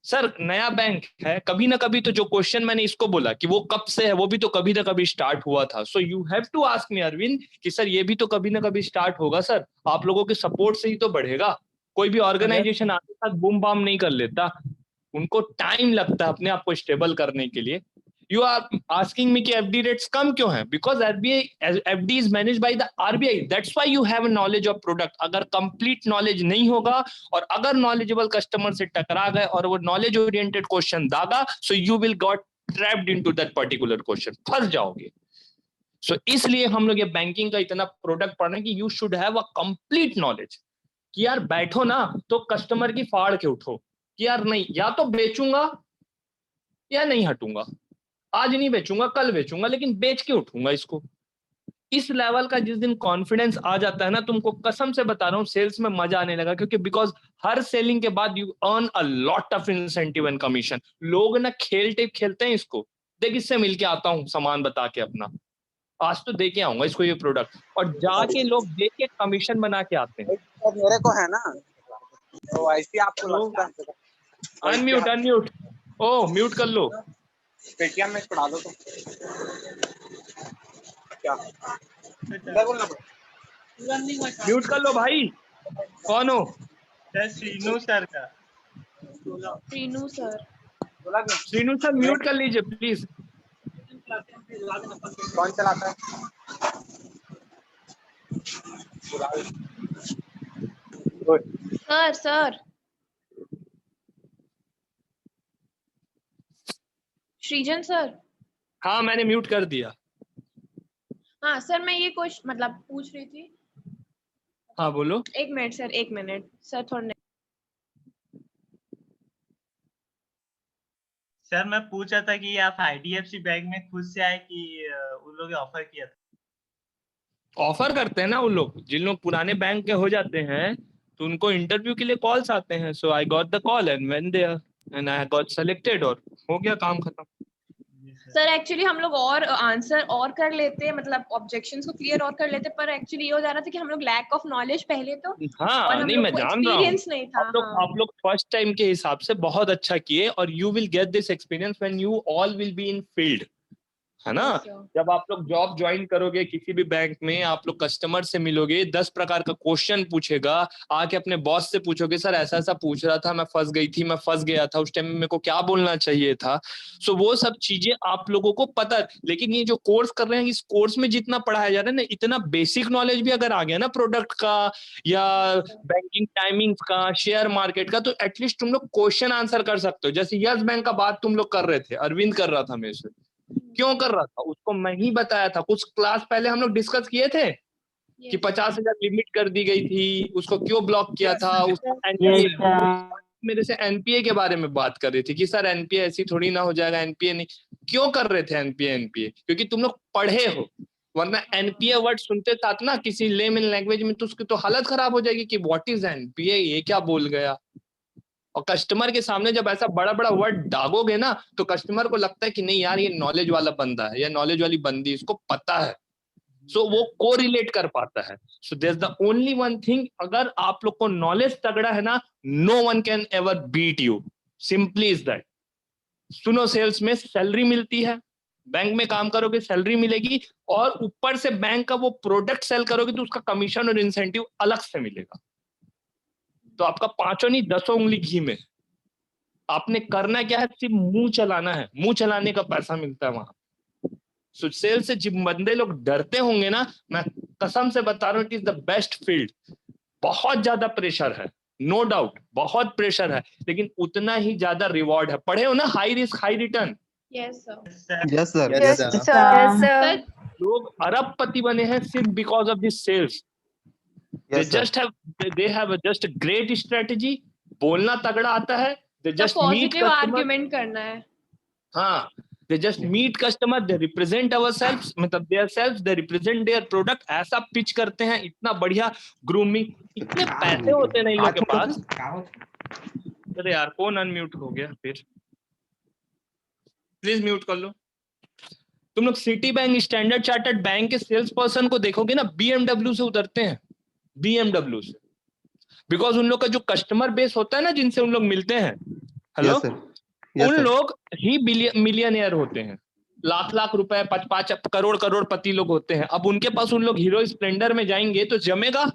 sir नया बैंक है, कभी ना कभी तो जो क्वेश्चन मैंने इसको बोला कि वो कब से है, वो भी तो कभी ना कभी स्टार्ट हुआ था. So you have to ask me Arvind कि सर ये भी तो कभी ना कभी स्टार्ट होगा सर, आप लोगों के सपोर्ट से ही तो बढ़ेगा. कोई भी ऑर्गेनाइजेशन आपके साथ बूम बाम नहीं कर लेता, उनको टाइम लगता है अपने आप को स्टेबल करने के लिए. यू आर आस्किंग मी कि एफडी रेट्स कम क्यों है, because FD is manage by the RBI, that's why you have knowledge of product. अगर कंप्लीट नॉलेज नहीं होगा और अगर नॉलेजेबल कस्टमर से टकरा गए और वो knowledge oriented question Daga, so you will got trapped into that particular question, फंस जाओगे. सो इसलिए हम लोग ये बैंकिंग का इतना प्रोडक्ट पढ़ रहे हैं कि you should have a complete knowledge कि यार बैठो ना तो कस्टमर की फाड़ के उठो कि यार नहीं, या तो बेचूंगा या नहीं हटूंगा, आज नहीं बेचूंगा कल बेचूंगा, लेकिन बेच के उठूंगा इसको. इस लेवल का जिस दिन कॉन्फिडेंस आ जाता है ना, तुमको कसम से बता रहा हूँ सेल्स में मजा आने लगा, क्योंकि बिकॉज हर सेलिंग के बाद you earn a lot of incentive and commission. लोग ना खेलते हैं इसको, देख इससे मिलके आता हूँ सामान बता के अपना, आज तो दे के आऊंगा इसको ये प्रोडक्ट, और जाके लोग दे के कमीशन बना के आते हैं. मेरे को है ना. तो ऐसे आपको लगता है अनम्यूट अनम्यूट, ओ म्यूट कर लो। पेटीएम में पढ़ा दो तो क्या बोलना पड़ेगा? म्यूट कर लो भाई। कौन हो? सर श्रीनू सर का। Rinu sir. Shrinu sir mute कर लीजिए प्लीज। कौन चलाता है? Sir sir Srijan sir. हाँ मैंने म्यूट कर दिया। हाँ सर, मैं ये कुछ मतलब पूछ रही थी। हाँ बोलो। एक मिनट सर, एक मिनट सर, थोड़ा। सर मैं पूछ रहा था कि आप आईडीएफसी बैंक में खुद से आए कि उन लोगों ने ऑफर किया था? ऑफर करते हैं ना उन लोग, जिन लोग पुराने बैंक के हो जाते हैं तो उनको इंटरव्यू के लिए कॉल्स आते हैं। So I got the call and went there and I got selected और हो गया काम खत्म। सर एक्चुअली हम लोग और आंसर और कर लेते, मतलब ऑब्जेक्शंस को क्लियर और कर लेते, पर एक्चुअली ये हो जा रहा था कि हम लोग लैक ऑफ नॉलेज पहले तो, हाँ और हम नहीं लोग मैं को जान रहा हूँ। एक्सपीरियंस नहीं था। आप लोग फर्स्ट टाइम के हिसाब से बहुत अच्छा किए और you will get this experience when you all will be in field, है ना। जब आप लोग जॉब ज्वाइन करोगे किसी भी बैंक में, आप लोग कस्टमर से मिलोगे, 10 प्रकार का क्वेश्चन पूछेगा, आके अपने बॉस से पूछोगे सर ऐसा ऐसा पूछ रहा था, मैं फंस गई थी, मैं फंस गया था, उस टाइम में मेरे को क्या बोलना चाहिए था। सो वो सब चीजें आप लोगों को पता है। लेकिन ये जो कोर्स कर रहे हैं, इस कोर्स में जितना पढ़ाया जा रहा है ना, इतना बेसिक नॉलेज भी अगर आ गया ना प्रोडक्ट का या बैंकिंग टाइमिंग का, शेयर मार्केट का, तो एटलीस्ट तुम लोग क्वेश्चन आंसर कर सकते हो। जैसे यस बैंक का बात तुम लोग कर रहे थे, अरविंद कर रहा था मेरे से, क्यों कर रहा था उसको मैं ही बताया था। कुछ क्लास पहले हम लोग डिस्कस किए थे कि 50,000 लिमिट कर दी गई थी, उसको क्यों ब्लॉक किया था। उसको मेरे से एनपीए के बारे में बात कर रही थी कि सर एनपीए ऐसी थोड़ी ना हो जाएगा, एनपीए नहीं। क्यों कर रहे थे एनपीए? क्योंकि तुम लोग पढ़े हो, वरना एनपीए वर्ड सुनते साथ ना किसी लेमन लैंग्वेज में तो उसकी तो हालत खराब हो जाएगी कि व्हाट इज एनपीए, ये क्या बोल गया। और कस्टमर के सामने जब ऐसा बड़ा बड़ा वर्ड दागोगे ना, तो कस्टमर को लगता है कि नहीं यार ये नॉलेज वाला बंदा है या नॉलेज वाली बंदी, इसको पता है। सो वो को रिलेट कर पाता है। So there is the only one thing, अगर आप लोग को नॉलेज तगड़ा है ना, no one can ever beat you, simply is that. सुनो, सेल्स में सैलरी मिलती है, बैंक में काम करोगे सैलरी मिलेगी, और ऊपर से बैंक का वो प्रोडक्ट सेल करोगे तो उसका कमीशन और इंसेंटिव अलग से मिलेगा। तो आपका 5 नहीं 10 उंगली घी में। आपने करना क्या है, सिर्फ मुंह चलाना है, मुंह चलाने का पैसा मिलता है वहां। सो सेल से जिन बंदे लोग डरते होंगे ना, मैं कसम से बता रहा हूँ, it is the best field. बहुत ज्यादा प्रेशर है, नो डाउट, बहुत प्रेशर है, लेकिन उतना ही ज्यादा रिवॉर्ड है। पढ़े हो ना, high risk high return. Yes sir. Yes sir. Yes sir. लोग अरबपति बने हैं सिर्फ because of this sales. They just have just a great strategy, बोलना तगड़ा आता है, they just meet positive customer, argument करना है। हाँ, they just meet customer, they represent ourselves, मतलब their selves, they represent their product, ऐसा पिच करते हैं, इतना बढ़िया ग्रूमिंग, इतने पैसे होते हैं इन लोगों के पास। अरे यार कौन अनम्यूट हो गया फिर, प्लीज म्यूट कर लो। तुम लोग city bank, standard chartered bank के सेल्स पर्सन को देखोगे ना, बीएमडब्ल्यू से उतरते हैं, बीएमडब्ल्यू से, बिकॉज उन लोग का जो कस्टमर बेस होता है ना, जिनसे उन लोग मिलते हैं, हेलो, उन लोग ही मिलियनियर होते हैं, लाख लाख रुपए, 5 करोड़पति लोग होते हैं। अब उनके पास उन लोग हीरो स्प्लेंडर में जाएंगे तो जमेगा?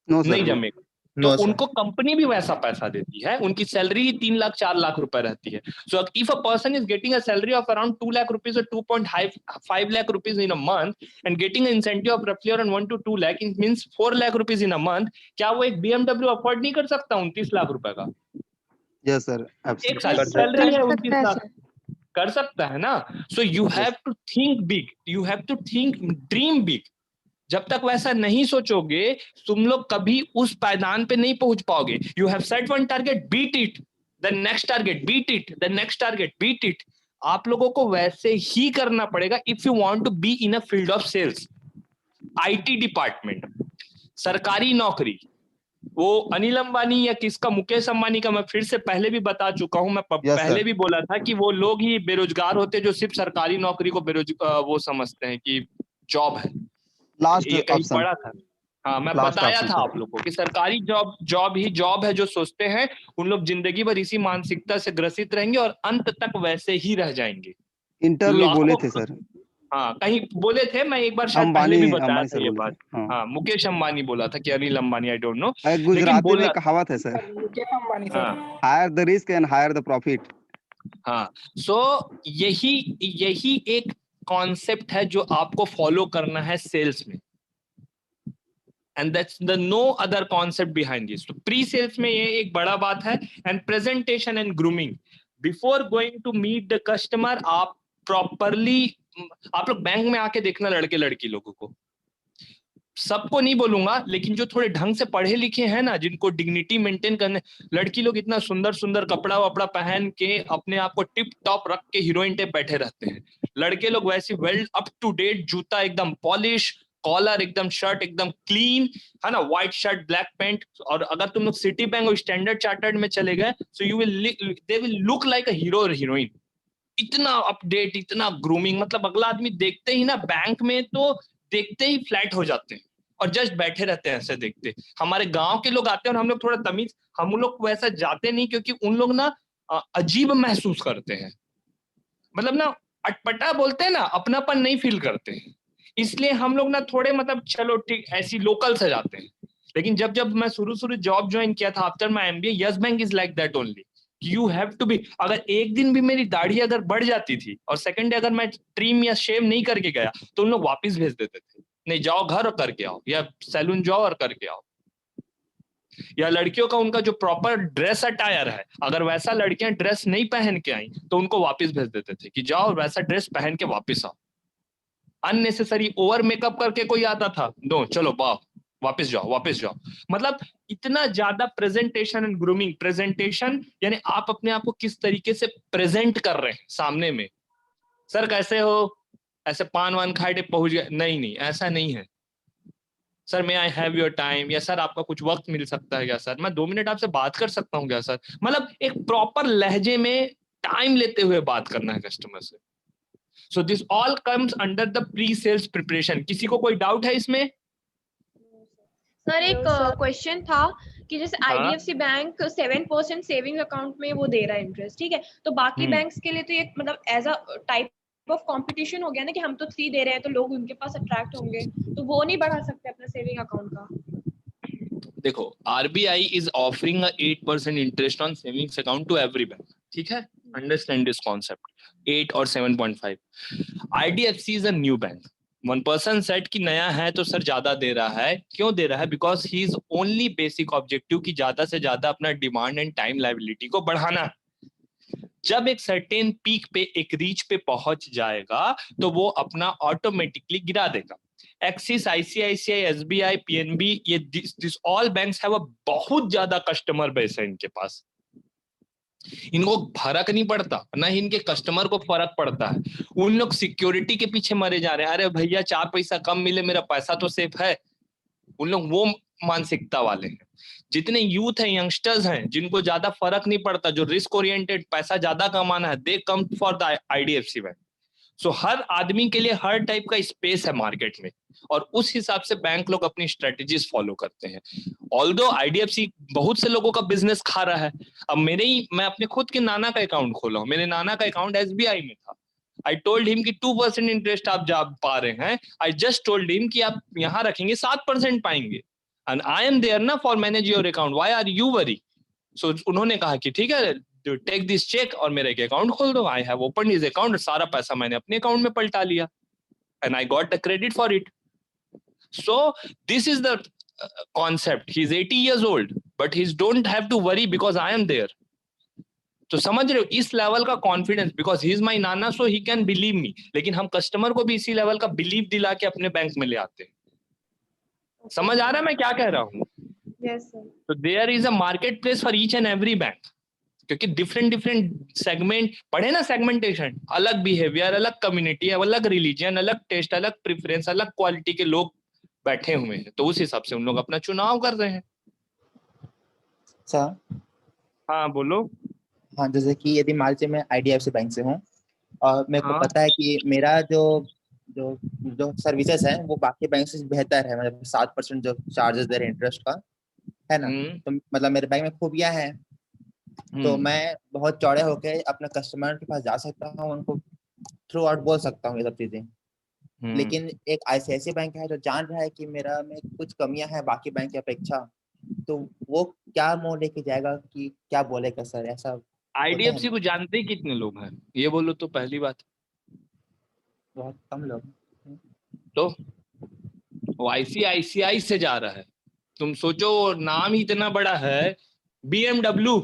नहीं जमेगा। तो उनको कंपनी भी वैसा पैसा देती है, उनकी सैलरी 3 लाख 4 लाख रुपए रहती है। So if a person is getting a salary of around 2 lakh rupees और 2.5 lakh rupees in a month and getting incentive of रफली around 1 to 2 lakh, it means 4 lakh rupees in a month, क्या वो एक बीएमडब्ल्यू अफोर्ड नहीं कर सकता 29 लाख रुपए का? यस सर, एक साल की सैलरी है 29 लाख, कर सकता है ना। So you have to think big, you have to think, dream big. जब तक वैसा नहीं सोचोगे, तुम लोग कभी उस पायदान पे नहीं पहुंच पाओगे। You have set one target, beat it, the next target, beat it, the next target, beat it. आप लोगों को वैसे ही करना पड़ेगा if you want to be in a field of sales. IT department, सरकारी नौकरी, वो अनिल अंबानी या किसका, मुकेश अंबानी का, मैं फिर से पहले भी बता चुका हूं, मैं पहले भी बोला था कि वो लोग ही बेरोजगार होते जो सिर्फ सरकारी नौकरी को वो समझते हैं कि जॉब है। लास्ट ये कहीं पढ़ा था, हाँ, मैं लास्ट बताया ऑप्शन था सर। आप लोग को कि सरकारी जॉब ही जॉब है जो सोचते हैं उन लोग जिंदगी भर इसी मानसिकता से ग्रसित रहेंगे और अंत तक वैसे ही रह जाएंगे। इंटर में बोले लाखों थे सर, हाँ, कहीं बोले थे, मैं एक बार शायद पहले अंबानी भी बताया अंबानी था सर ये बोले बात। थे। हाँ, हाँ, मुकेश अंबानी बोला था कि Anil Ambani, I don't know, लेकिन गुजराती में बोला कहावत है सर, मुकेश अंबानी सर। हाँ higher the risk and higher the profit. हाँ। सो यही एक कॉन्सेप्ट है जो आपको फॉलो करना है सेल्स में, and that's the no other concept behind this. तो प्री सेल्स में ये एक बड़ा बात है। And presentation and grooming before going to meet the customer, आप प्रॉपरली, आप लोग बैंक में आके देखना लड़के लड़की लोगों को, सबको नहीं बोलूंगा, लेकिन जो थोड़े ढंग से पढ़े लिखे हैं ना, जिनको डिग्निटी मेंटेन करने, लड़की लोग इतना सुंदर सुंदर कपड़ा वपड़ा पहन के अपने आप को टिप टॉप रख के हीरोइन टाइप बैठे रहते हैं। लड़के लोग वैसे वेल अप टू डेट, जूता एकदम पॉलिश, कॉलर एकदम, शर्ट एकदम क्लीन, है ना, व्हाइट शर्ट ब्लैक पैंट। और अगर तुम लोग सिटी बैंक और स्टैंडर्ड चार्टर्ड में चले गए, so you will they will look like a hero और हीरोइन। इतना अपडेट, इतना ग्रूमिंग, मतलब अगला आदमी देखते ही ना, बैंक में तो देखते ही फ्लैट हो जाते हैं और जस्ट बैठे रहते हैं ऐसे देखते। हमारे गांव के लोग आते हैं और हम लोग थोड़ा तमीज, हम लोग वैसा जाते नहीं, क्योंकि उन लोग ना अजीब महसूस करते हैं, मतलब ना अटपटा बोलते हैं ना, अपनापन नहीं फील करते हैं। इसलिए हम लोग ना थोड़े, मतलब चलो ठीक, ऐसी लोकल से जाते हैं। लेकिन जब मैं शुरू जॉब ज्वाइन किया था after my MBA, Yes bank is like that only. You have to be, अगर एक दिन भी मेरी दाढ़ी अगर बढ़ जाती थी और सेकंड डे अगर मैं ट्रिम या शेव नहीं करके गया, तो उन लोग वापस भेज देते थे, नहीं जाओ घर और करके आओ, या सैलून जाओ और करके आओ। या लड़कियों का उनका जो प्रॉपर ड्रेस अटायर है, अगर वैसा लड़कियां ड्रेस नहीं पहन के आई तो उनको वापस भेज देते थे कि जाओ वैसा ड्रेस पहन के वापस आओ। अननेसेसरी ओवर मेकअप करके कोई आता था, नो चलो वाह वापस जाओ वापस जाओ। मतलब इतना ज्यादा प्रेजेंटेशन एंड ग्रूमिंग। प्रेजेंटेशन यानी आप अपने आप को किस तरीके से प्रेजेंट कर रहे हैं सामने में। सर कैसे हो, ऐसे पान वान खाए टिप पहुंच गए, नहीं नहीं ऐसा नहीं है। Sir may I have your time, या सर आपका कुछ वक्त मिल सकता है क्या, सर मैं 2 मिनट आपसे बात कर सकता हूँ क्या सर। मतलब एक प्रॉपर लहजे में टाइम लेते हुए बात करना है कस्टमर से। So this all comes under the pre sales preparation. किसी को कोई डाउट है इसमें? सर एक क्वेश्चन था कि जैसे हाँ। आईडीएफसी बैंक 7% सेविंग अकाउंट में वो दे रहा है इंटरेस्ट, ठीक है, तो बाकी बैंक्स के लिए तो ये मतलब as a type of competition हो गया ना कि हम तो 3 दे रहे हैं तो लोग उनके पास अट्रैक्ट होंगे, तो वो नहीं बढ़ा सकते अपना सेविंग अकाउंट का? देखो, RBI is offering a 8% interest on savings account to every bank, ठीक है, अंडरस्टैंड दिस कॉन्सेप्ट, 8 और 7.5। IDFC is a new bank. 1% set की नया है तो सर ज्यादा दे रहा है। क्यों दे रहा है? Because he is only basic objective की ज्यादा से ज्यादा अपना डिमांड एंड टाइम लायबिलिटी को बढ़ाना। जब एक सर्टेन पीक पे, एक रीच पे पहुंच जाएगा तो वो अपना ऑटोमेटिकली गिरा देगा। एक्सिस, आईसीआईसीआई, एसबीआई, पीएनबी, ये this all banks have a बहुत ज्यादा कस्टमर बेस है इनके पास। इनको फर्क नहीं पड़ता, ना ही इनके कस्टमर को फर्क पड़ता है। उन लोग सिक्योरिटी के पीछे मरे जा रहे हैं, अरे भैया 4 पैसा कम मिले, मेरा पैसा तो सेफ है। उन लोग वो मानसिकता वाले हैं। जितने यूथ हैं, यंगस्टर्स हैं, जिनको ज्यादा फर्क नहीं पड़ता, जो रिस्क ओरिएंटेड, पैसा ज्यादा कमाना है, they come for the IDFC bank. So हर आदमी के लिए हर टाइप का स्पेस है मार्केट में, और उस हिसाब से बैंक लोग अपनी स्ट्रेटेजीज फॉलो करते हैं। ऑल्दो आईडीएफसी बहुत से लोगों का बिजनेस खा रहा है। अब मैं अपने खुद के नाना का अकाउंट खोला हूं। मेरे नाना का अकाउंट एसबीआई में था। आई टोल्ड हिम कि 2% इंटरेस्ट आप जा पा रहे हैं, आई जस्ट टोल्ड हिम कि आप यहाँ रखेंगे 7% पाएंगे, एंड आई एम देयर ना for manage your account, why are you worry. So उन्होंने कहा कि ठीक है, टेक दिस चेक और मेरा एक अकाउंट खोल दो। I have open his account, सारा पैसा मैंने अपने अकाउंट में पलटा लिया, and I got the credit for it. So this is the concept. He's 80 years old, but he don't have to worry because I am there. तो समझ रहे हो इस लेवल का confidence, because he is my Nana, so he can believe me. लेकिन हम customer को भी इसी लेवल का बिलीव दिला के अपने बैंक में ले आते हैं। समझ आ रहा है मैं क्या कह रहा हूँ? Yes sir. तो there is a market place for each and every bank, क्योंकि डिफरेंट सेगमेंट पढ़े ना, सेगमेंटेशन, अलग बिहेवियर, अलग कम्युनिटी, अलग रिलीजन, अलग टेस्ट, अलग प्रेफरेंस, अलग क्वालिटी के लोग बैठे हुए हैं, तो उस हिसाब से उन लोग अपना चुनाव कर रहे हैं। सर हाँ बोलो। हाँ, जैसे कि यदि मान लीजिए मैं आईडीएफसी बैंक से हूँ और मेरे को हाँ। पता है कि मेरा जो जो जो सर्विसेज है वो बाकी बैंक से बेहतर है, मतलब 7% जो चार्जेस दे रहे हैं इंटरेस्ट का, है ना। तो मतलब मेरे बैंक में खूबियां हैं, तो मैं बहुत चौड़े होके अपने कस्टमर के पास जा सकता हूँ, उनको थ्रू आउट बोल सकता हूँ ये सब चीजें। लेकिन एक आईसीआईसीआई बैंक है जो जान रहा है कि मेरा में कुछ कमियां हैं बाकी बैंक की अपेक्षा, तो वो क्या मोड़ लेके जाएगा कि क्या बोलेगा सर, ऐसा होता है आईडीएफसी ना? को जानते ही कितने लोग हैं ये बोलो तो पहली बात। बहुत कम लोग। तो वो आईसीआईसीआई से जा रहा है, तुम सोचो नाम ही इतना बड़ा है। बीएमडब्ल्यू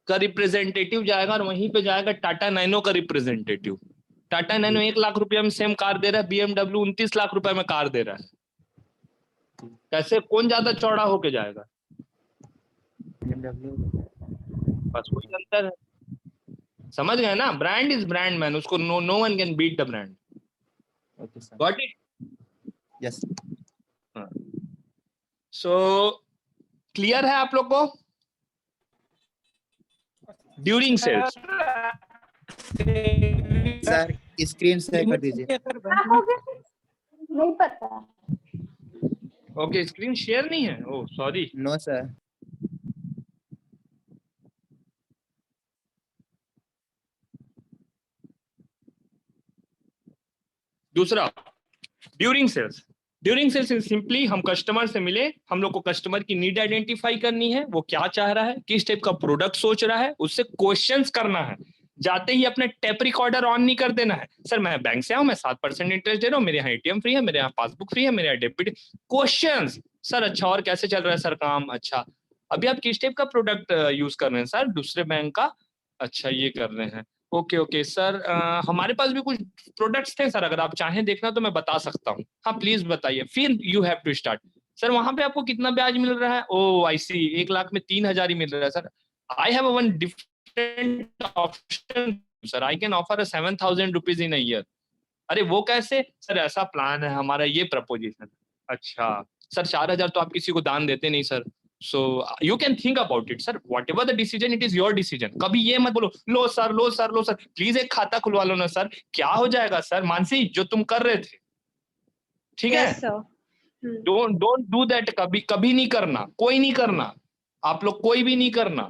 का रिप्रेजेंटेटिव जाएगा और वहीं पे जाएगा टाटा नैनो का रिप्रेजेंटेटिव। टाटा नैनो 1 लाख रुपया में सेम कार दे रहा है, बीएमडब्ल्यू 29 लाख रुपए में कार दे रहा है। कैसे, कौन ज्यादा चौड़ा होके जाएगा? बस वही अंतर है, समझ गए ना? ब्रांड इज ब्रांड मैन, उसको no one can beat the brand. Okay sir. Got it? Yes. So clear है आप लोग को? During sales sir screen share कर दीजिए। नहीं पता। ओके, स्क्रीन शेयर नहीं है? Oh sorry. No sir. दूसरा, during sales. During sales simply हम कस्टमर से मिले, हम लोग को कस्टमर की नीड आइडेंटिफाई करनी है, वो क्या चाह रहा है, किस टाइप का प्रोडक्ट सोच रहा है, उससे क्वेश्चंस करना है। जाते ही अपने टेप रिकॉर्डर ऑन नहीं कर देना है। सर मैं बैंक से आऊं, मैं 7% इंटरेस्ट दे रहा हूँ, मेरे यहाँ एटीएम फ्री है, मेरे यहाँ पासबुक फ्री है, मेरे यहाँ डेबिट। क्वेश्चंस, सर अच्छा और कैसे चल रहा है सर काम? अच्छा अभी आप किस टाइप का प्रोडक्ट यूज कर रहे हैं सर? दूसरे बैंक का। अच्छा ये कर रहे हैं, ओके ओके सर। हमारे पास भी कुछ प्रोडक्ट्स थे सर, अगर आप चाहें देखना तो मैं बता सकता हूँ। हाँ प्लीज बताइए। फिर you have to start. Sir वहां पे आपको कितना ब्याज मिल रहा है? ओ आई सी, 1 लाख में 3,000 ही मिल रहा है sir. I have one different option sir, I can offer 7,000 rupees in a year. अरे वो कैसे? सर ऐसा प्लान है हमारा, ये प्रपोजिशन। अच्छा सर 4,000 तो आप किसी को दान देते नहीं sir. So you can think about it sir, whatever the decision, it is your decision. कभी ये मत बोलो लो सर लो सर लो सर, प्लीज एक खाता खुलवा लो ना सर। क्या हो जाएगा सर? मानसी जो तुम कर रहे थे, ठीक है, डोंट डू दैट। कभी कभी नहीं करना, कोई नहीं करना, आप लोग कोई भी नहीं करना।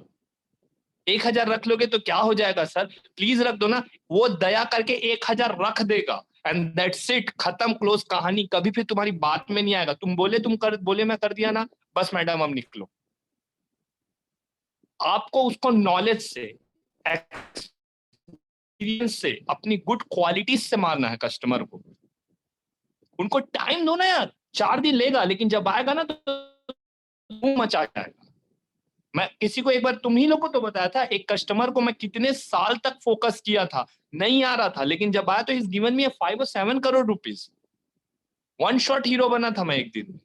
1,000 रख लोगे तो क्या हो जाएगा सर? प्लीज रख दो ना। वो दया करके 1,000 रख देगा एंड दैट्स इट, खत्म, क्लोज कहानी। कभी फिर तुम्हारी बात में नहीं आएगा। तुम बोले मैं कर दिया ना, बस मैडम हम निकलो। आपको उसको नॉलेज से, एक्सपीरियंस से, अपनी गुड क्वालिटीज से मारना है कस्टमर को। उनको टाइम दो ना यार, 4 दिन लेगा लेकिन जब आएगा ना तो धूम मचा जाएगा। मैं किसी को एक बार तुम ही लोग को तो बताया था, एक कस्टमर को मैं कितने साल तक फोकस किया था, नहीं आ रहा था, लेकिन जब आया तो इस गिवन में 5 और 7 crore rupees. One shot hero बना था मैं एक दिन।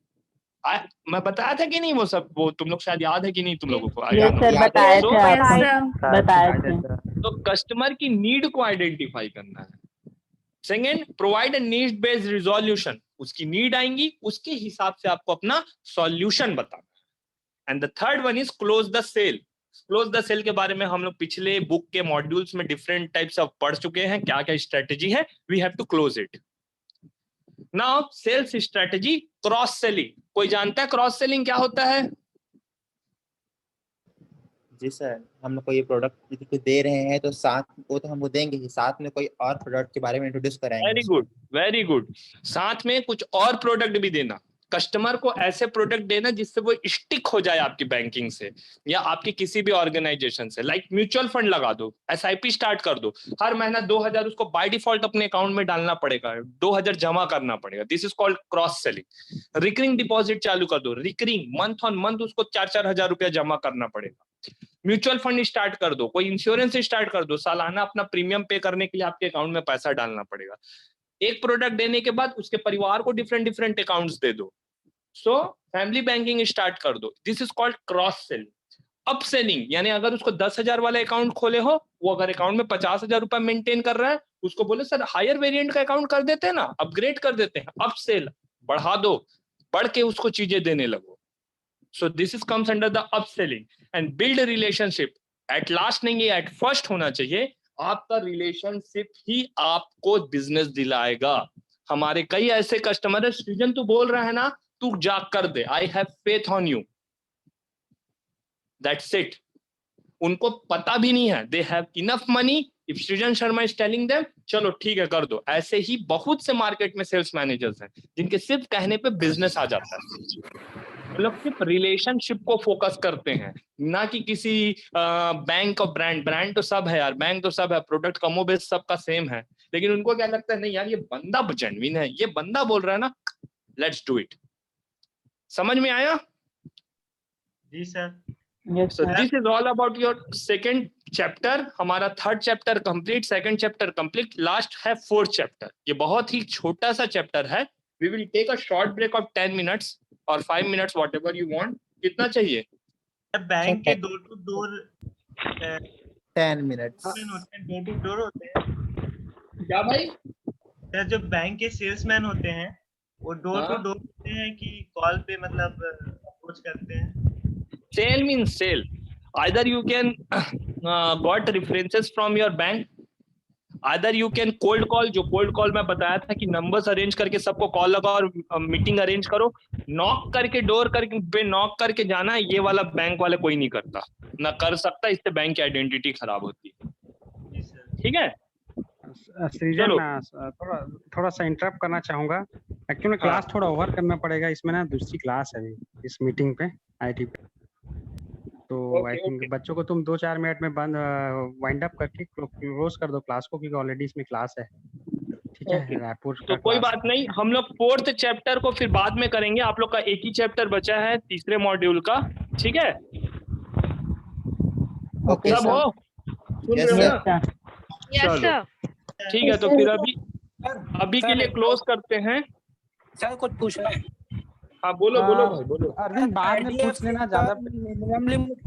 मैं बताया था कि नहीं वो सब? वो तुम लोग शायद याद है कि नहीं तुम लोगों को? बताया थे। तो कस्टमर की नीड को आइडेंटिफाई करना है। Second, provide a need based resolution. उसकी नीड आएंगी, उसके हिसाब से आपको अपना सॉल्यूशन बताना। And the third one is close the sale. Close the sale के बारे में हम लोग पिछले बुक के मॉड्यूल्स में डिफरेंट टाइप्स ऑफ पढ़ चुके हैं, क्या क्या स्ट्रेटेजी है। We have to close it. Now sales strategy, cross selling. कोई जानता है क्रॉस सेलिंग क्या होता है? जी सर, हम लोग को ये प्रोडक्ट कुछ दे रहे हैं तो साथ वो तो हमको देंगे ही, साथ में कोई और प्रोडक्ट के बारे में इंट्रोड्यूस कराएंगे। Very good very good. साथ में कुछ और प्रोडक्ट भी देना। कस्टमर को ऐसे प्रोडक्ट देना जिससे वो स्टिक हो जाए आपकी बैंकिंग से या आपकी किसी भी ऑर्गेनाइजेशन से। लाइक म्यूचुअल फंड लगा दो, एसआईपी स्टार्ट कर दो, हर महीना 2,000 उसको बाय डिफॉल्ट अपने अकाउंट में डालना पड़ेगा, 2,000 जमा करना पड़ेगा। This is called cross selling. Recurring deposit चालू कर दो, रिकरिंग मंथ ऑन मंथ उसको 4-4 हजार रुपया जमा करना पड़ेगा। म्यूचुअल फंड स्टार्ट कर दो, कोई इंश्योरेंस स्टार्ट कर दो, सालाना अपना प्रीमियम पे करने के लिए आपके अकाउंट में पैसा डालना पड़ेगा। एक प्रोडक्ट देने के बाद उसके परिवार को डिफरेंट डिफरेंट अकाउंट्स दे दो। सो फैमिली बैंकिंग स्टार्ट कर दो। This is called cross selling. Up selling यानी अगर उसको 10,000 वाला अकाउंट खोले हो, वो अगर अकाउंट में 50,000 रुपया मेंटेन कर रहा है, उसको बोले सर हायर वेरिएंट का अकाउंट कर देते हैं ना, अपग्रेड कर देते हैं। अप सेल, बढ़ा दो, बढ़ के उसको चीजें देने लगो। सो this is comes under the up selling. And build relationship. At last नहीं, ये एट फर्स्ट होना चाहिए। आपका रिलेशनशिप ही आपको बिजनेस दिलाएगा। हमारे कई ऐसे कस्टमर है, सृजन तू बोल रहा है ना, तू जा कर दे, I have faith on you, that's it. उनको पता भी नहीं है, they have enough money, if Srijan Sharma is telling them चलो ठीक है कर दो। ऐसे ही बहुत से मार्केट में सेल्स मैनेजर्स हैं जिनके सिर्फ कहने पे बिजनेस आ जाता है। लोग सिर्फ रिलेशनशिप को फोकस करते हैं, ना कि किसी बैंक और ब्रांड तो सब है यार, बैंक तो सब है, प्रोडक्ट कमो बेस सबका सेम है, लेकिन उनको क्या लगता है नहीं यार ये बंदा जेन्युइन है, ये बंदा बोल रहा है ना, लेट्स डू इट। समझ में आया? जी sir. So this is all about your second chapter। हमारा third chapter complete, second chapter complete, last है फोर्थ चैप्टर। ये बहुत ही छोटा सा चैप्टर है। We will take a short break of 10 minutes or 5 minutes whatever you want। कितना चाहिए? Bank के door to door 10 minutes door to door होते हैं क्या भाई? सर जो बैंक के सेल्समैन होते हैं वो डोर टू डोर होते हैं कि कॉल पे मतलब अप्रोच करते हैं? Sale means sale। Either you can got references from your bank, either you can cold call। जो cold call मैं बताया था कि numbers arrange करके सबको कॉल लगाओ और मीटिंग अरेंज करो, नॉक करके डोर करके पे नॉक करके जाना, ये वाला बैंक वाले कोई नहीं करता, ना कर सकता, इससे बैंक की आइडेंटिटी खराब होती है। ठीक है सृजन, थोड़ा सा इंटरप्ट करना चाहूंगा। एक्चुअली क्लास थोड़ा ओवर करना पड़ेगा, इसमें ना दूसरी क्लास है इस मीटिंग पे, आईटी पे, तो आई थिंक बच्चों को तुम 2-4 मिनट में बंद वाइंड अप करके क्लोज कर दो क्लास को, क्योंकि ऑलरेडी इसमें क्लास है। ठीक है रायपुर तो कोई बात नहीं, हम लोग फोर्थ चैप्टर को फिर बाद में करेंगे। आप लोग का एक ही चैप्टर बचा है तीसरे मॉड्यूल का, ठीक है? ओके सब हो? सुन रहे हो ना? चलो ठीक है, तो फिर अभी के लिए क्लोज करते हैं। सर कुछ पूछना है? हाँ बोलो बोलो भाई बोलो। अरविंद बाद में पूछ लेना, ज्यादा मिनिमम लिमिट